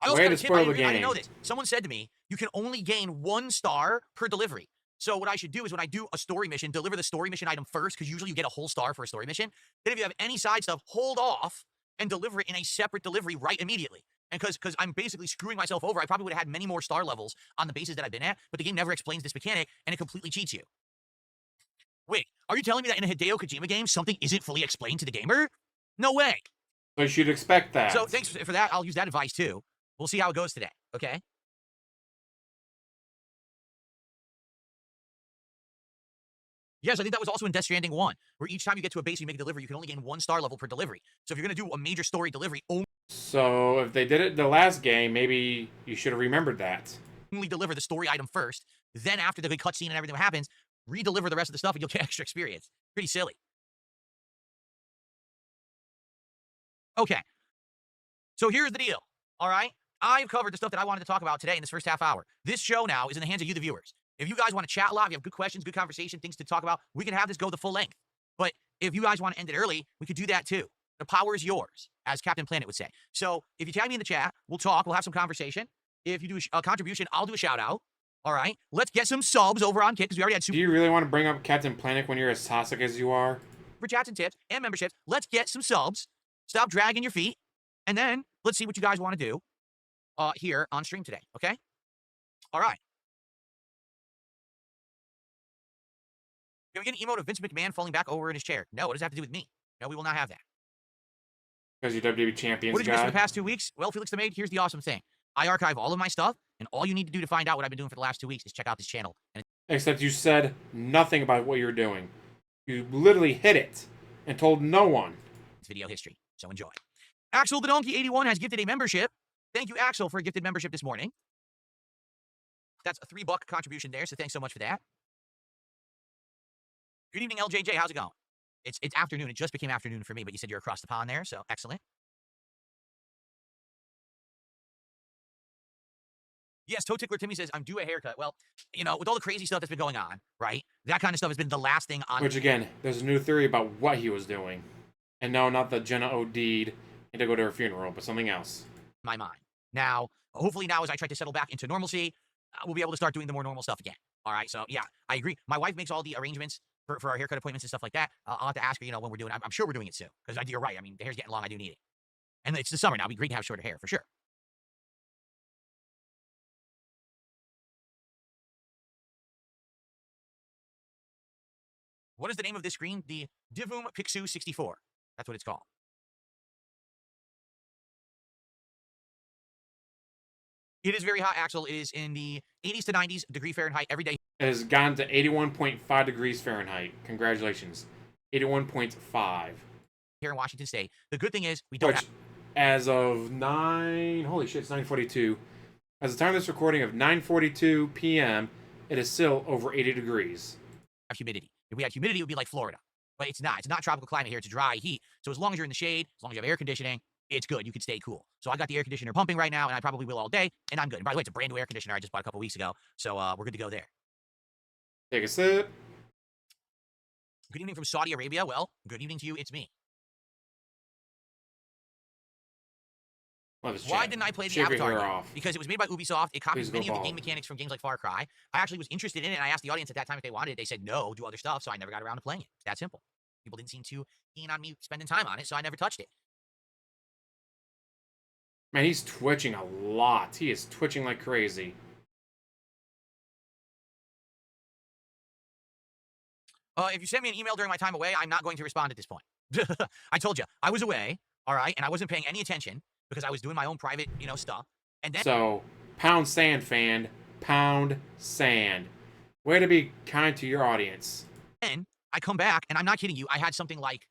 Speaker 2: I also got a tip. I didn't know this. Someone said to me, you can only gain 1 star per delivery. So what I should do is when I do a story mission, deliver the story mission item first, because usually you get a whole star for a story mission. Then if you have any side stuff, hold off and deliver it in a separate delivery right immediately. And because I'm basically screwing myself over, I probably would have had many more star levels on the bases that I've been at, but the game never explains this mechanic, and it completely cheats you. Wait, are you telling me that in a Hideo Kojima game, something isn't fully explained to the gamer? No way.
Speaker 1: So you should expect that.
Speaker 2: So thanks for that. I'll use that advice too. We'll see how it goes today, okay? Yes, I think that was also in Death Stranding 1, where each time you get to a base you make a delivery, you can only gain 1 star level per delivery. So if you're going to do a major story delivery,
Speaker 1: so if they did it the last game, maybe you should have remembered that.
Speaker 2: only deliver the story item first, then after the good cutscene and everything happens, re-deliver the rest of the stuff and you'll get extra experience. Pretty silly. Okay. So here's the deal, all right? I've covered the stuff that I wanted to talk about today in this first half hour. This show now is in the hands of you, the viewers. If you guys want to chat a lot, if you have good questions, good conversation, things to talk about, we can have this go the full length. But if you guys want to end it early, we could do that too. The power is yours, as Captain Planet would say. So if you tag me in the chat, we'll talk, we'll have some conversation. If you do a contribution, I'll do a shout out. All right? Let's get some subs over on Kick, because we already had super.
Speaker 1: Do you really want to bring up Captain Planet when you're as toxic as you are?
Speaker 2: For chats and tips and memberships, let's get some subs. Stop dragging your feet. And then let's see what you guys want to do here on stream today, okay? All right. Can we get an emote of Vince McMahon falling back over in his chair? No, what does that have to do with me? No, we will not have that.
Speaker 1: Because you're WWE Champions,
Speaker 2: What did you miss in the past 2 weeks? Well, Felix the Maid, here's the awesome thing. I archive all of my stuff, and all you need to do to find out what I've been doing for the last 2 weeks is check out this channel.
Speaker 1: Except you said nothing about what you were doing. You literally hid it and told no one.
Speaker 2: It's video history, so enjoy. Axel the Donkey 81 has gifted a membership. Thank you, Axel, for a gifted membership this morning. That's a $3 contribution there, so thanks so much for that. Good evening, LJJ. How's it going? It's afternoon. It just became afternoon for me, but you said you're across the pond there, so excellent. Yes, Toe Tickler Timmy says, I'm due a haircut. Well, with all the crazy stuff that's been going on, right? That kind of stuff has been the last thing on...
Speaker 1: Which, again, there's a new theory about what he was doing. And no, not that Jenna OD'd and to go to her funeral, but something else.
Speaker 2: My mind. Now, hopefully now as I try to settle back into normalcy, we'll be able to start doing the more normal stuff again. All right, so yeah, I agree. My wife makes all the arrangements for our haircut appointments and stuff like that. I'll have to ask her, when we're doing it. I'm sure we're doing it soon. Because you're right. I mean, the hair's getting long. I do need it. And it's the summer now. It'd be great to have shorter hair, for sure. What is the name of this screen? The Divum Pixu 64. That's what it's called. It is very hot, Axel. It is in the 80s to 90s degree Fahrenheit every day.
Speaker 1: It has gone to 81.5 degrees Fahrenheit. Congratulations. 81.5.
Speaker 2: Here in Washington State. The good thing is we don't have...
Speaker 1: As of holy shit, it's 9:42. As the time of this recording of 9:42 p.m., it is still over 80 degrees.
Speaker 2: Have humidity. If we had humidity, it would be like Florida. But it's not. It's not tropical climate here. It's dry heat. So as long as you're in the shade, as long as you have air conditioning, it's good. You can stay cool. So I got the air conditioner pumping right now, and I probably will all day, and I'm good. And by the way, it's a brand new air conditioner I just bought a couple weeks ago. So we're good to go there.
Speaker 1: Take a sip.
Speaker 2: Good evening from Saudi Arabia. Well, good evening to you. It's me. Why didn't I play the Avatar game? Because it was made by Ubisoft. It copies many of the game mechanics from games like Far Cry. I actually was interested in it, and I asked the audience at that time if they wanted it. They said no, do other stuff, so I never got around to playing it. It's that simple. People didn't seem too keen on me spending time on it, so I never touched it.
Speaker 1: Man, he's twitching a lot. He is twitching like crazy.
Speaker 2: If you send me an email during my time away, I'm not going to respond at this point. I told you, I was away, all right, and I wasn't paying any attention because I was doing my own private, stuff. And then...
Speaker 1: So, pound sand, fan. Pound sand. Way to be kind to your audience.
Speaker 2: Then I come back, and I'm not kidding you, I had something like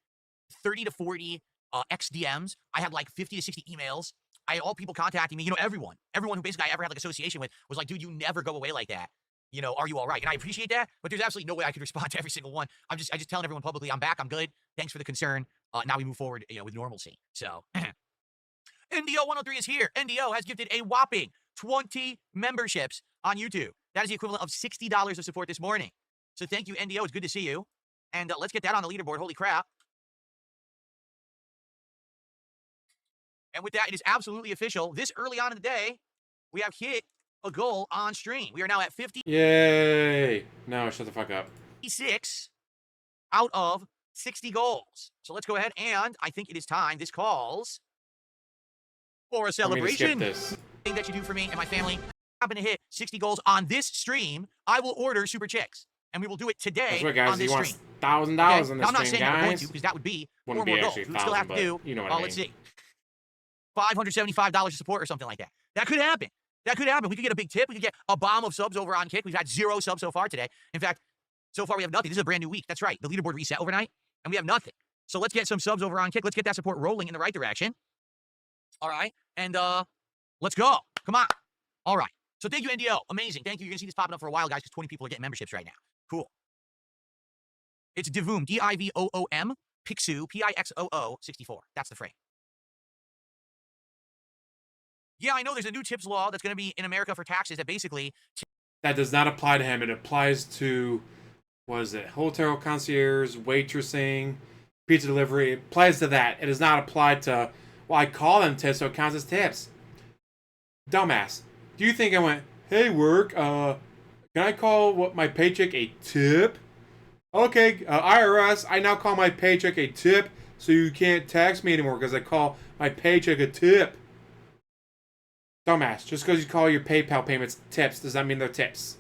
Speaker 2: 30 to 40 XDMs. I had like 50 to 60 emails. I had all people contacting me, everyone who basically I ever had like association with was like, dude, you never go away like that. Are you all right? And I appreciate that, but there's absolutely no way I could respond to every single one. I just telling everyone publicly, I'm back, I'm good. Thanks for the concern. Now we move forward, with normalcy. So, NDO 103 is here. NDO has gifted a whopping 20 memberships on YouTube. That is the equivalent of $60 of support this morning. So thank you, NDO. It's good to see you. And let's get that on the leaderboard. Holy crap. And with that, it is absolutely official. This early on in the day, we have hit a goal on stream. We are now at 50.
Speaker 1: Yay. No, shut the fuck up.
Speaker 2: 56 out of 60 goals. So let's go ahead, and I think it is time. This calls for a celebration.
Speaker 1: This
Speaker 2: thing that you do for me and my family. Happen to hit 60 goals on this stream, I will order Super Chicks. And we will do it today.
Speaker 1: That's right, guys.
Speaker 2: On this
Speaker 1: you
Speaker 2: stream.
Speaker 1: Want $1,000
Speaker 2: okay?
Speaker 1: on this
Speaker 2: now, I'm not
Speaker 1: stream,
Speaker 2: saying
Speaker 1: guys.
Speaker 2: I'm going to, because that would be
Speaker 1: Wouldn't
Speaker 2: 4
Speaker 1: be
Speaker 2: more goals.
Speaker 1: actually
Speaker 2: We still have to do,
Speaker 1: you know what I mean.
Speaker 2: let's see, $575 of support or something like that. That could happen. That could happen. We could get a big tip. We could get a bomb of subs over on Kick. We've had 0 subs so far today. In fact, so far we have nothing. This is a brand new week. That's right. The leaderboard reset overnight, and we have nothing. So let's get some subs over on Kick. Let's get that support rolling in the right direction. All right. And let's go. Come on. All right. So thank you, NDO. Amazing. Thank you. You're going to see this popping up for a while, guys, because 20 people are getting memberships right now. Cool. It's Divoom, D-I-V-O-O-M, Pixu, P-I-X-O-O, 64. That's the frame. Yeah, I know there's a new tips law that's going to be in America for taxes that basically...
Speaker 1: That does not apply to him. It applies to, what is it, hotel concierge, waitressing, pizza delivery. It applies to that. It does not apply to, well, I call them tips, so it counts as tips. Dumbass. Do you think I went, hey, work, can I call my paycheck a tip? Okay, IRS, I now call my paycheck a tip, so you can't tax me anymore because I call my paycheck a tip. Dumbass, just because you call your PayPal payments tips, does that mean they're tips?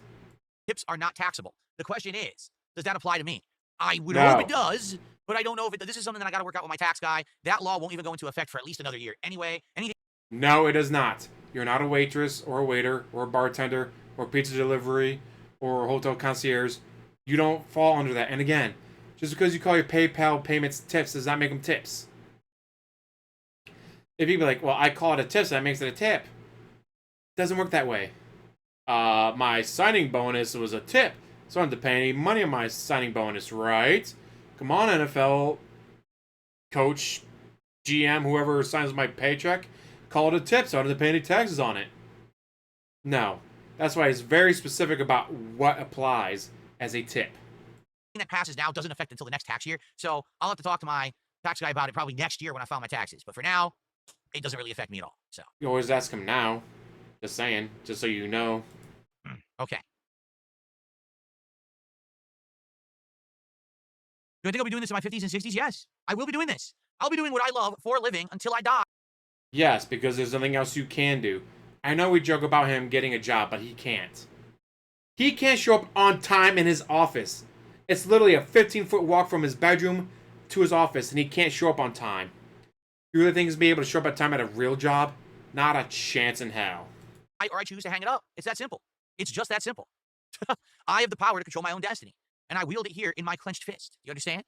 Speaker 2: Tips are not taxable. The question is, does that apply to me? I would hope it does, but I don't know if it does. This is something that I got to work out with my tax guy. That law won't even go into effect for at least another year. Anyway, anything...
Speaker 1: No, it does not. You're not a waitress or a waiter or a bartender or pizza delivery or a hotel concierge. You don't fall under that. And again, just because you call your PayPal payments tips does not make them tips. If you be like, well, I call it a tip, so that makes it a tip. It doesn't work that way. My signing bonus was a tip, so I don't have to pay any money on my signing bonus, right? Come on, NFL coach, GM, whoever signs my paycheck, call it a tip, so I don't have to pay any taxes on it. No. That's why it's very specific about what applies as a tip.
Speaker 2: That passes now doesn't affect until the next tax year, so I'll have to talk to my tax guy about it probably next year when I file my taxes. But for now, it doesn't really affect me at all. So
Speaker 1: you always ask him now. Just saying, just so you know.
Speaker 2: Okay. Do I think I'll be doing this in my 50s and 60s? Yes, I will be doing this. I'll be doing what I love for a living until I die.
Speaker 1: Yes, because there's nothing else you can do. I know we joke about him getting a job, but he can't. He can't show up on time in his office. It's literally a 15-foot walk from his bedroom to his office, and he can't show up on time. You really think he's be able to show up on time at a real job? Not a chance in hell.
Speaker 2: Or I choose to hang it up. It's that simple. It's just that simple. I have the power to control my own destiny, and I wield it here in my clenched fist. You understand?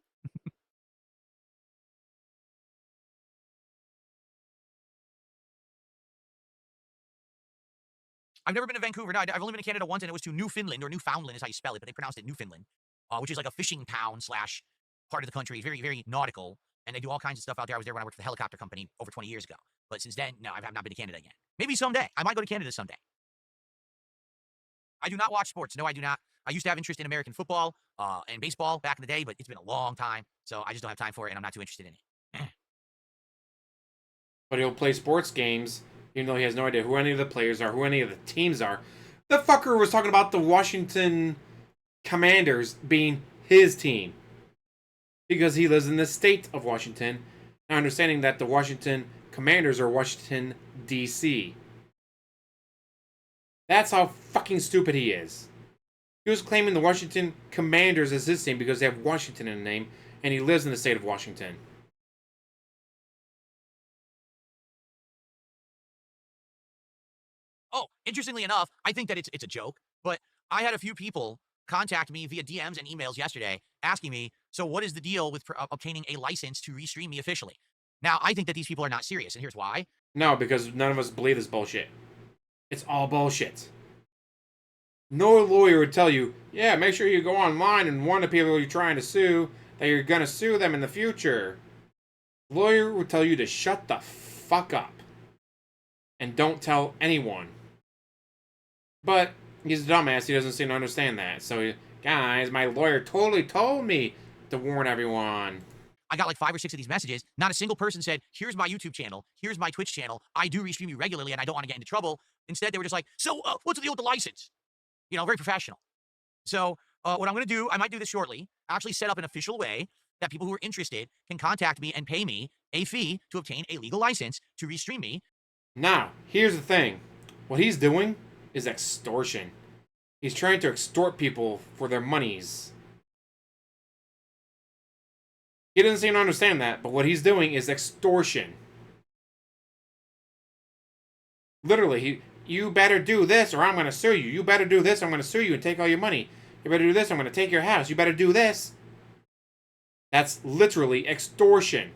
Speaker 2: I've never been to Vancouver. No, I've only been to Canada once, and it was to Newfoundland, or Newfoundland is how you spell it, but they pronounced it Newfoundland, which is like a fishing town slash part of the country. Very, very nautical, and they do all kinds of stuff out there. I was there when I worked for the helicopter company over 20 years ago. But since then, no, I have not been to Canada again. Maybe someday. I might go to Canada someday. I do not watch sports. No, I do not. I used to have interest in American football and baseball back in the day, but it's been a long time, so I just don't have time for it, and I'm not too interested in it.
Speaker 1: But he'll play sports games, even though he has no idea who any of the players are, who any of the teams are. The fucker was talking about the Washington Commanders being his team. Because he lives in the state of Washington, now understanding that the Washington Commanders are Washington, D.C. That's how fucking stupid he is. He was claiming the Washington Commanders as his team because they have Washington in the name, and he lives in the state of Washington.
Speaker 2: Oh, interestingly enough, I think that it's a joke, but I had a few people contact me via DMs and emails yesterday asking me, so what is the deal with obtaining a license to restream me officially? Now, I think that these people are not serious, and here's why.
Speaker 1: No, because none of us believe this bullshit. It's all bullshit. No lawyer would tell you, yeah, make sure you go online and warn the people you're trying to sue that you're gonna sue them in the future. Lawyer would tell you to shut the fuck up. And don't tell anyone. But he's a dumbass, he doesn't seem to understand that. So, guys, my lawyer totally told me to warn everyone.
Speaker 2: I got like 5 or 6 of these messages. Not a single person said, here's my YouTube channel, here's my Twitch channel, I do restream you regularly and I don't want to get into trouble. Instead, they were just like, so what's the deal with the license? You know, very professional. So what I'm going to do, I might do this shortly, actually set up an official way that people who are interested can contact me and pay me a fee to obtain a legal license to restream me.
Speaker 1: Now, here's the thing. What he's doing is extortion. He's trying to extort people for their monies. He doesn't seem to understand that, but what he's doing is extortion. Literally, you better do this or I'm going to sue you. You better do this, I'm going to sue you and take all your money. You better do this, I'm going to take your house. You better do this. That's literally extortion.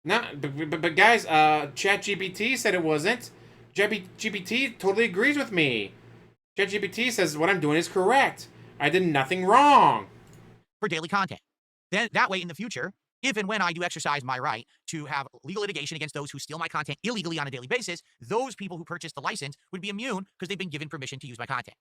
Speaker 1: No, but guys, ChatGPT said it wasn't. ChatGPT totally agrees with me. ChatGPT says what I'm doing is correct. I did nothing wrong.
Speaker 2: For daily content. Then that way in the future, if and when I do exercise my right to have legal litigation against those who steal my content illegally on a daily basis, those people who purchased the license would be immune because they've been given permission to use my content.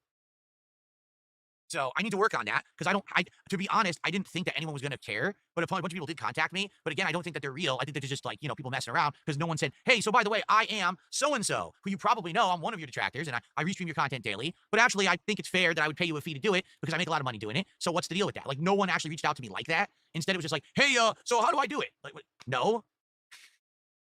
Speaker 2: So I need to work on that because to be honest, I didn't think that anyone was going to care, but a bunch of people did contact me. But again, I don't think that they're real. I think that they're just like, you know, people messing around because no one said, hey, so by the way, I am so-and-so, who you probably know. I'm one of your detractors and I restream your content daily. But actually, I think it's fair that I would pay you a fee to do it because I make a lot of money doing it. So what's the deal with that? Like, no one actually reached out to me like that. Instead, it was just like, hey, so how do I do it? Like, no.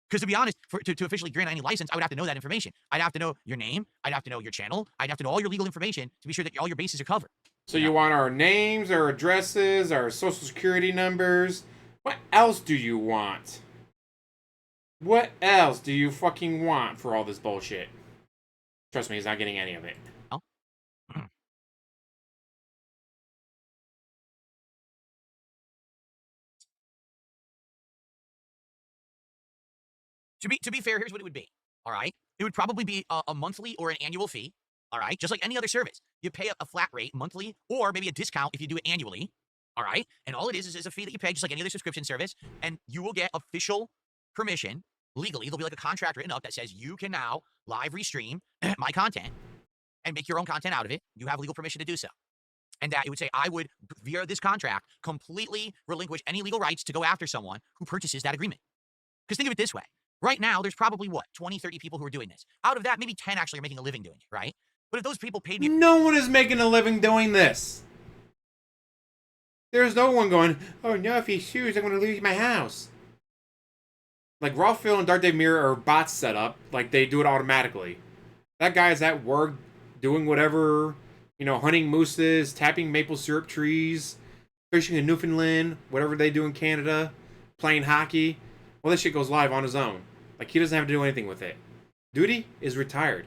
Speaker 2: Because to be honest, to officially grant any license, I would have to know that information. I'd have to know your name. I'd have to know your channel. I'd have to know all your legal information to be sure that all your bases are covered.
Speaker 1: So you want our names, our addresses, our social security numbers. What else do you want? What else do you fucking want for all this bullshit? Trust me, he's not getting any of it.
Speaker 2: Oh. To be fair, here's what it would be. All right, it would probably be a monthly or an annual fee. All right, just like any other service, you pay a flat rate monthly, or maybe a discount if you do it annually. All right, and all it is a fee that you pay, just like any other subscription service, and you will get official permission legally. There'll be like a contract written up that says you can now live restream my content and make your own content out of it. You have legal permission to do so. And that it would say I would, via this contract, completely relinquish any legal rights to go after someone who purchases that agreement. Because think of it this way. Right now, there's probably, 20, 30 people who are doing this. Out of that, maybe 10 actually are making a living doing it, right? But if those people paid me...
Speaker 1: No one is making a living doing this. There's no one going, oh no, if he shoots, I'm going to lose my house. Like, Raw Phil and Dark Dave Mirror are bots set up. Like, they do it automatically. That guy's at work doing whatever, hunting mooses, tapping maple syrup trees, fishing in Newfoundland, whatever they do in Canada, playing hockey. Well, this shit goes live on his own. Like, he doesn't have to do anything with it. Duty is retired.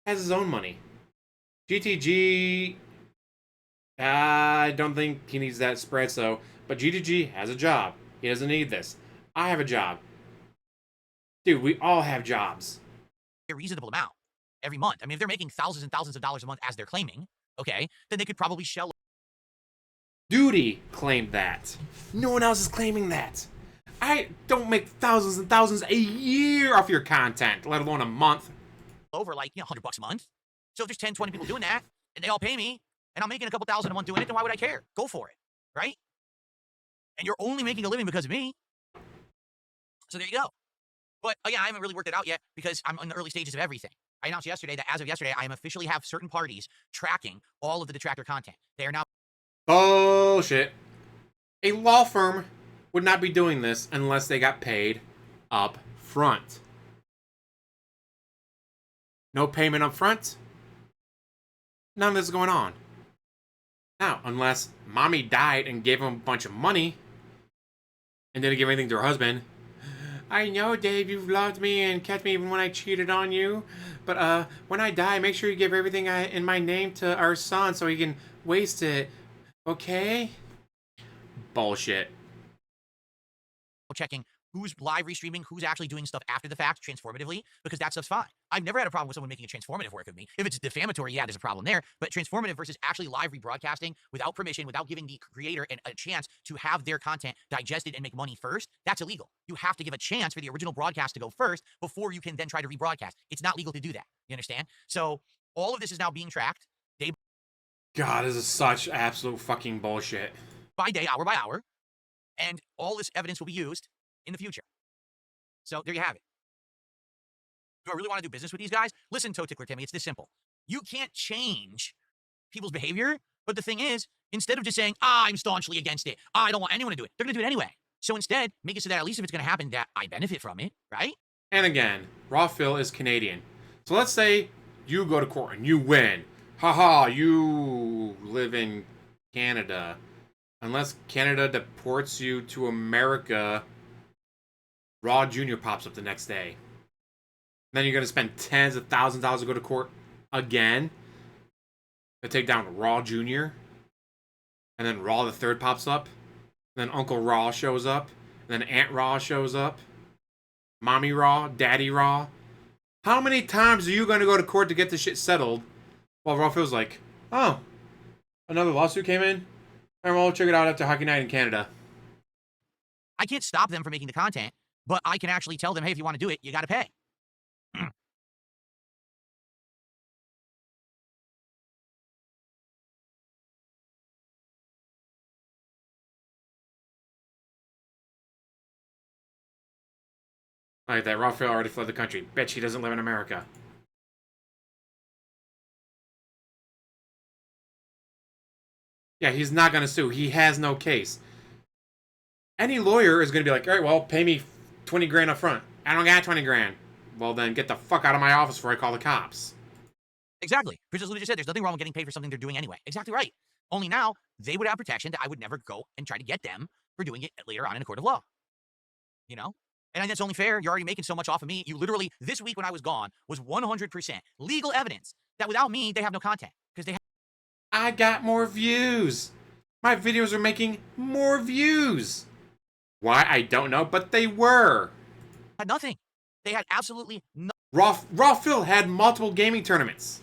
Speaker 1: Has his own money. GTG, I don't think he needs that spread, so. But GTG has a job. He doesn't need this. I have a job. Dude, we all have jobs.
Speaker 2: A reasonable amount every month. I mean, if they're making thousands and thousands of dollars a month as they're claiming, okay, then they could probably shell.
Speaker 1: Duty claimed that. No one else is claiming that. I don't make thousands and thousands a year off your content, let alone a month.
Speaker 2: Over like, $100 a month. So if there's 10, 20 people doing that, and they all pay me, and I'm making a couple thousand a month doing it, then why would I care? Go for it, right? And you're only making a living because of me. So there you go. But again, I haven't really worked it out yet because I'm in the early stages of everything. I announced yesterday that as of yesterday, I am officially have certain parties tracking all of the detractor content. They are now.
Speaker 1: Bullshit. A law firm would not be doing this unless they got paid up front. No payment up front. None of this is going on. Now, unless mommy died and gave him a bunch of money and didn't give anything to her husband. I know, Dave, you've loved me and kept me even when I cheated on you. But when I die, make sure you give everything in my name to our son so he can waste it. Okay? Bullshit.
Speaker 2: Checking who's live restreaming, who's actually doing stuff after the fact transformatively, because that stuff's fine. I've never had a problem with someone making a transformative work of me. If it's defamatory, yeah, there's a problem there. But transformative versus actually live rebroadcasting without permission, without giving the creator a chance to have their content digested and make money first, that's illegal. You have to give a chance for the original broadcast to go first before you can then try to rebroadcast. It's not legal to do that. You understand? So all of this is now being tracked day
Speaker 1: God, this is such absolute fucking bullshit.
Speaker 2: by day, hour by hour. And all this evidence will be used in the future. So there you have it. Do I really want to do business with these guys? Listen, Toe Tickler Timmy, it's this simple. You can't change people's behavior, but the thing is, instead of just saying, I'm staunchly against it, I don't want anyone to do it, they're going to do it anyway. So instead, make it so that at least if it's going to happen, that I benefit from it, right?
Speaker 1: And again, Raw Phil is Canadian. So let's say you go to court and you win. Haha, you live in Canada. Unless Canada deports you to America, Raw Jr. pops up the next day. Then you're going to spend tens of thousands of dollars to go to court again to take down Raw Jr. And then Raw the Third pops up. And then Uncle Raw shows up. And then Aunt Raw shows up. Mommy Raw, Daddy Raw. How many times are you going to go to court to get this shit settled? While Raw feels like, oh, another lawsuit came in? And we'll check it out after Hockey Night in Canada.
Speaker 2: I can't stop them from making the content, but I can actually tell them, hey, if you want to do it, you got to pay.
Speaker 1: Like that, Raphael already fled the country. Bitch, he doesn't live in America. Yeah, he's not going to sue. He has no case. Any lawyer is going to be like, all right, well, pay me 20 grand up front. I don't got 20 grand. Well, then get the fuck out of my office before I call the cops.
Speaker 2: Exactly. Princess Luna just said there's nothing wrong with getting paid for something they're doing anyway. Exactly right. Only now, they would have protection that I would never go and try to get them for doing it later on in a court of law. You know? And that's only fair. You're already making so much off of me. You literally, this week when I was gone, was 100% legal evidence that without me, they have no content. Because they
Speaker 1: I got more views. My videos are making more views. Why, I don't know, but they were.
Speaker 2: had nothing. They had absolutely nothing.
Speaker 1: Raw Phil had multiple gaming tournaments.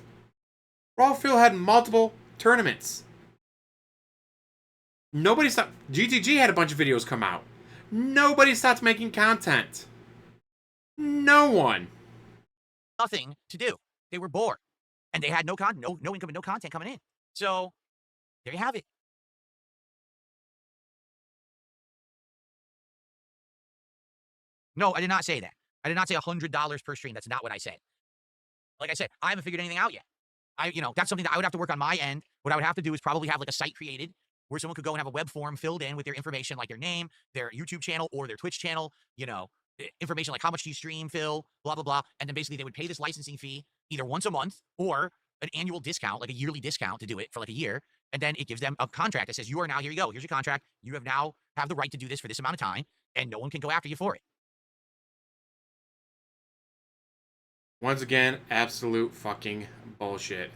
Speaker 1: Raw Phil had multiple tournaments. Nobody stopped. GTG had a bunch of videos come out. Nobody stopped making content. No one.
Speaker 2: Nothing to do. They were bored. And they had no income and no content coming in. So, there you have it. No, I did not say that. I did not say $100 per stream. That's not what I said. Like I said, I haven't figured anything out yet. That's something that I would have to work on my end. What I would have to do is probably have like a site created where someone could go and have a web form filled in with their information, like their name, their YouTube channel, or their Twitch channel, information like how much do you stream, Phil, blah, blah, blah. And then basically they would pay this licensing fee either once a month or an annual discount, like a yearly discount to do it for like a year. And then it gives them a contract that says, you are now, here you go, here's your contract. You have now have the right to do this for this amount of time, and no one can go after you for it.
Speaker 1: Once again, absolute fucking bullshit.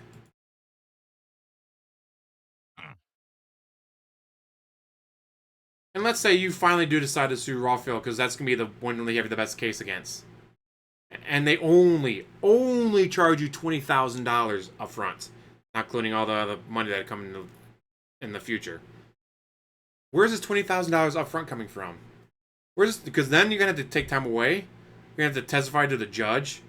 Speaker 1: And let's say you finally do decide to sue Raw Phil, because that's going to be the one that you have the best case against. And they only charge you $20,000 up front, not including all the other money that come in the future. Where's this $20,000 up front coming from? Because then you're going to have to take time away. You're going to have to testify to the judge.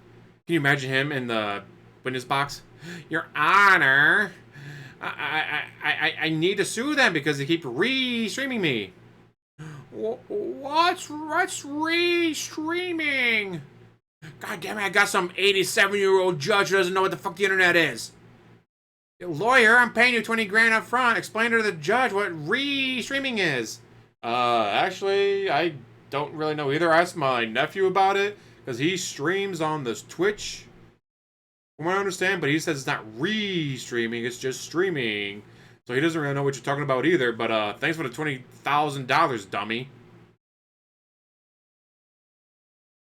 Speaker 1: Can you imagine him in the witness box? Your Honor, I need to sue them because they keep re-streaming me. What's re-streaming? God damn it, I got some 87-year-old judge who doesn't know what the fuck the internet is. Lawyer, I'm paying you 20 grand up front. Explain to the judge what re-streaming is. Actually, I don't really know either. I asked my nephew about it, because he streams on this Twitch, from what I understand, but he says it's not re-streaming, it's just streaming. So he doesn't really know what you're talking about either, but thanks for the $20,000, dummy.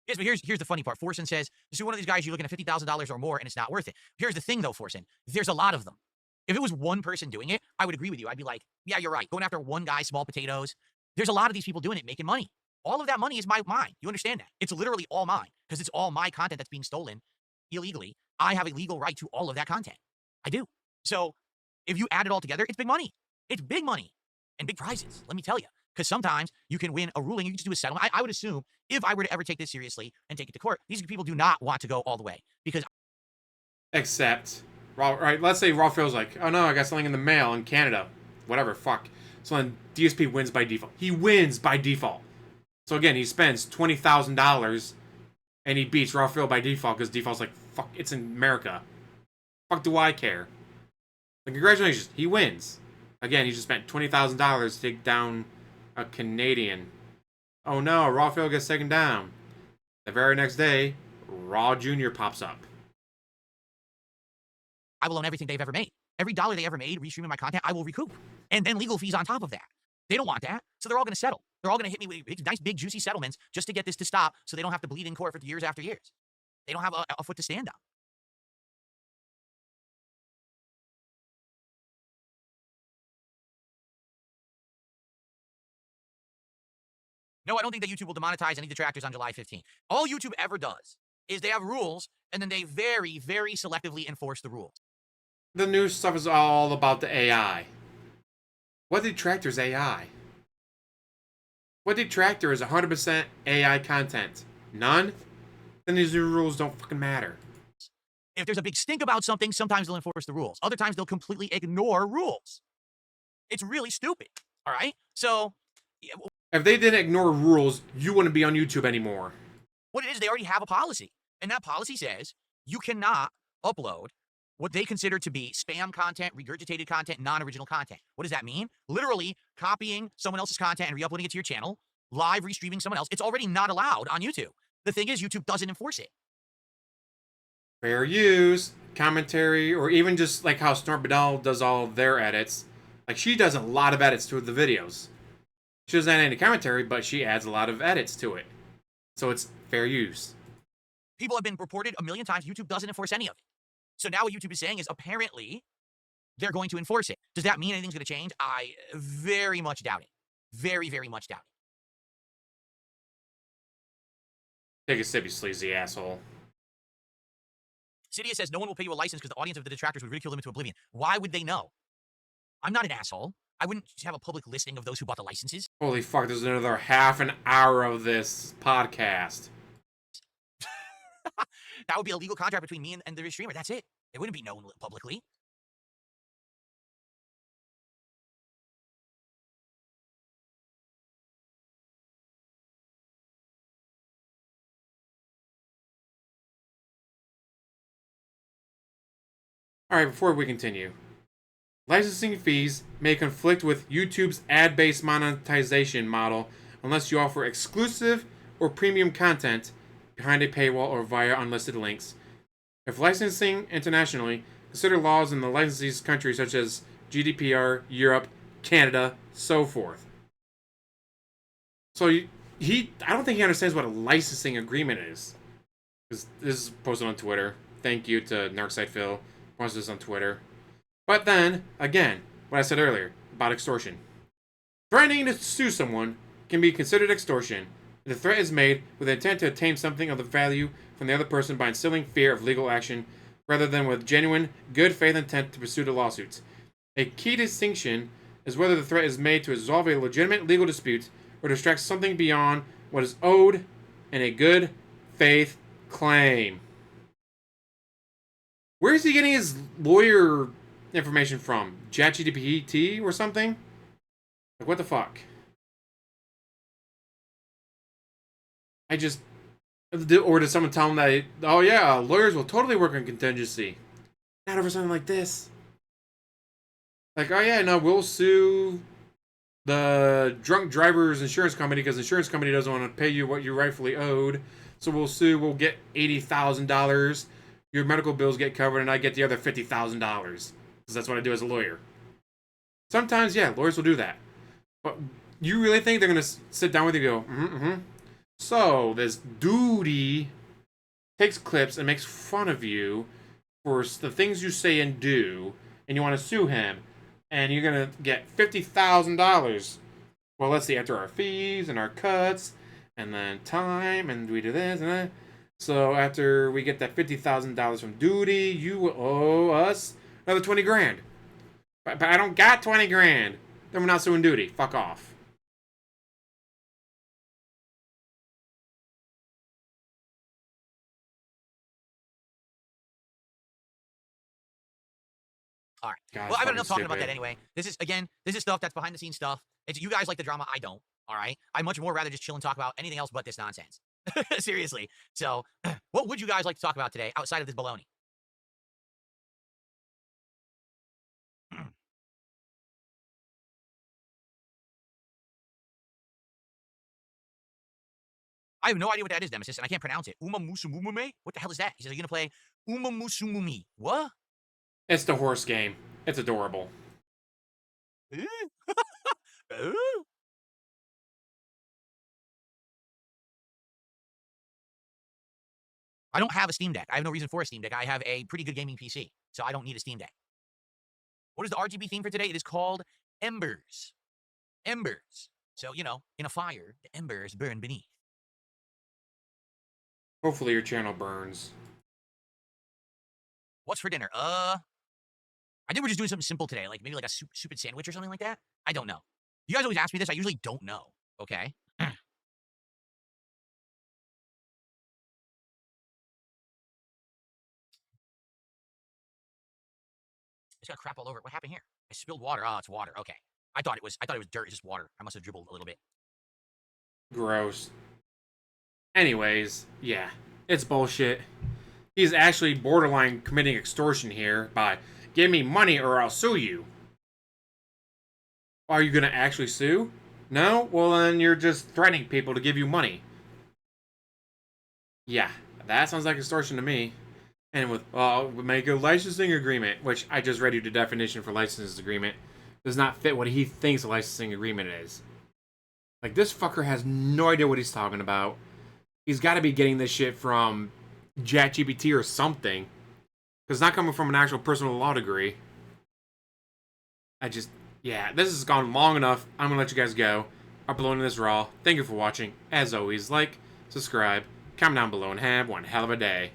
Speaker 2: Yes, but here's the funny part. Forsen says, to sue one of these guys, you're looking at $50,000 or more, and it's not worth it. Here's the thing, though, Forsen. There's a lot of them. If it was one person doing it, I would agree with you. I'd be like, yeah, you're right. Going after one guy, small potatoes. There's a lot of these people doing it, making money. All of that money is mine. You understand that? It's literally all mine, because it's all my content that's being stolen illegally. I have a legal right to all of that content. I do. So if you add it all together, it's big money. It's big money and big prizes, let me tell you. Because sometimes you can win a ruling, you can just do a settlement. I would assume if I were to ever take this seriously and take it to court, these people do not want to go all the way. Because
Speaker 1: Except, right, let's say Raw feels like, oh no, I got something in the mail in Canada. Whatever, fuck. So then DSP wins by default. He wins by default. So again, he spends $20,000 and he beats Raw Phil by default, because default's like, fuck, it's in America. Fuck do I care? Like, congratulations, he wins. Again, he just spent $20,000 to take down a Canadian. Oh no, Raw Phil gets taken down. The very next day, Raw Jr. pops up.
Speaker 2: I will own everything they've ever made. Every dollar they ever made restreaming my content, I will recoup. And then legal fees on top of that. They don't want that, so they're all going to settle. They're all going to hit me with nice, big, juicy settlements just to get this to stop, so they don't have to bleed in court for years after years. They don't have a foot to stand on. No, I don't think that YouTube will demonetize any detractors on July 15th. All YouTube ever does is they have rules, and then they very, very selectively enforce the rules.
Speaker 1: The new stuff is all about the AI. What detractor is AI? What detractor is 100% AI content? None? Then these new rules don't fucking matter.
Speaker 2: If there's a big stink about something, sometimes they'll enforce the rules. Other times they'll completely ignore rules. It's really stupid, all right? So
Speaker 1: if they didn't ignore rules, you wouldn't be on YouTube anymore.
Speaker 2: What it is, they already have a policy. And that policy says you cannot upload what they consider to be spam content, regurgitated content, non-original content. What does that mean? Literally copying someone else's content and re-uploading it to your channel, live restreaming someone else. It's already not allowed on YouTube. The thing is, YouTube doesn't enforce it.
Speaker 1: Fair use, commentary, or even just like how Snort Bedell does all their edits. Like, she does a lot of edits to the videos. She doesn't add any commentary, but she adds a lot of edits to it. So it's fair use.
Speaker 2: People have been reported a million times. YouTube doesn't enforce any of it. So now what YouTube is saying is apparently they're going to enforce it. Does that mean anything's going to change? I very much doubt it. Very, very much doubt it.
Speaker 1: Take a sip, you sleazy asshole.
Speaker 2: Cydia says no one will pay you a license because the audience of the detractors would ridicule them into oblivion. Why would they know? I'm not an asshole. I wouldn't have a public listing of those who bought the licenses.
Speaker 1: Holy fuck, there's another half an hour of this podcast.
Speaker 2: That would be a legal contract between me and the streamer. That's it. It wouldn't be known publicly.
Speaker 1: Alright, before we continue, Licensing fees may conflict with YouTube's ad-based monetization model unless you offer exclusive or premium content behind a paywall or via unlisted links. If licensing internationally, consider laws in the licensee's countries such as GDPR, Europe, Canada, so forth. So I don't think he understands what a licensing agreement is. This is posted on Twitter. Thank you to Narcside Phil. Posted this on Twitter. But then, again, what I said earlier about extortion. Threatening to sue someone can be considered extortion if the threat is made with the intent to obtain something of the value from the other person by instilling fear of legal action rather than with genuine, good faith intent to pursue the lawsuits. A key distinction is whether the threat is made to resolve a legitimate legal dispute or to extract something beyond what is owed in a good faith claim. Where is he getting his lawyer information from? ChatGPT or something? Like, what the fuck? Or did someone tell him that, oh yeah, lawyers will totally work on contingency? Not over something like this. Like, oh yeah, no, we'll sue the drunk driver's insurance company because the insurance company doesn't want to pay you what you rightfully owed. So we'll get $80,000. Your medical bills get covered, and I get the other $50,000 because that's what I do as a lawyer. Sometimes, yeah, lawyers will do that. But you really think they're gonna sit down with you and go, mm-hmm. So this dude takes clips and makes fun of you for the things you say and do, and you want to sue him, and you're gonna get $50,000. Well, let's see, after our fees and our cuts, and then time, and we do this and that. So after we get that $50,000 from Duty, you will owe us another 20 grand. But I don't got 20 grand. Then we're not suing Duty. Fuck off.
Speaker 2: All right.
Speaker 1: God,
Speaker 2: well, I've got
Speaker 1: fucking
Speaker 2: enough talking about
Speaker 1: stupid.
Speaker 2: that anyway. This is stuff that's behind the scenes stuff. You guys like the drama. I don't. All right. I'd much more rather just chill and talk about anything else but this nonsense. Seriously. So, what would you guys like to talk about today outside of this baloney? I have no idea what that is, Nemesis, and I can't pronounce it. Umamusumume? What the hell is that? He says, are you going to play Umamusumumi? What?
Speaker 1: It's the horse game. It's adorable.
Speaker 2: I don't have a Steam Deck. I have no reason for a Steam Deck. I have a pretty good gaming PC, so I don't need a Steam Deck. What is the RGB theme for today? It is called Embers. Embers. So, you know, in a fire, the embers burn beneath.
Speaker 1: Hopefully your channel burns.
Speaker 2: What's for dinner? I think we're just doing something simple today, like maybe like a stupid sandwich or something like that. I don't know. You guys always ask me this. I usually don't know, okay? It's got crap all over it. What happened here? I spilled water. Oh, it's water. Okay. I thought it was dirt. It's just water. I must have dribbled a little bit.
Speaker 1: Gross. Anyways, yeah, it's bullshit. He's actually borderline committing extortion here by, give me money or I'll sue you. Are you gonna actually sue? No? Well, then you're just threatening people to give you money. Yeah, that sounds like extortion to me. And with, make a licensing agreement, which I just read you the definition for licensing agreement, does not fit what he thinks a licensing agreement is. Like, this fucker has no idea what he's talking about. He's got to be getting this shit from ChatGPT or something. Because it's not coming from an actual personal law degree. Yeah, this has gone long enough. I'm going to let you guys go. I'm blowing this raw. Thank you for watching. As always, like, subscribe, comment down below, and have one hell of a day.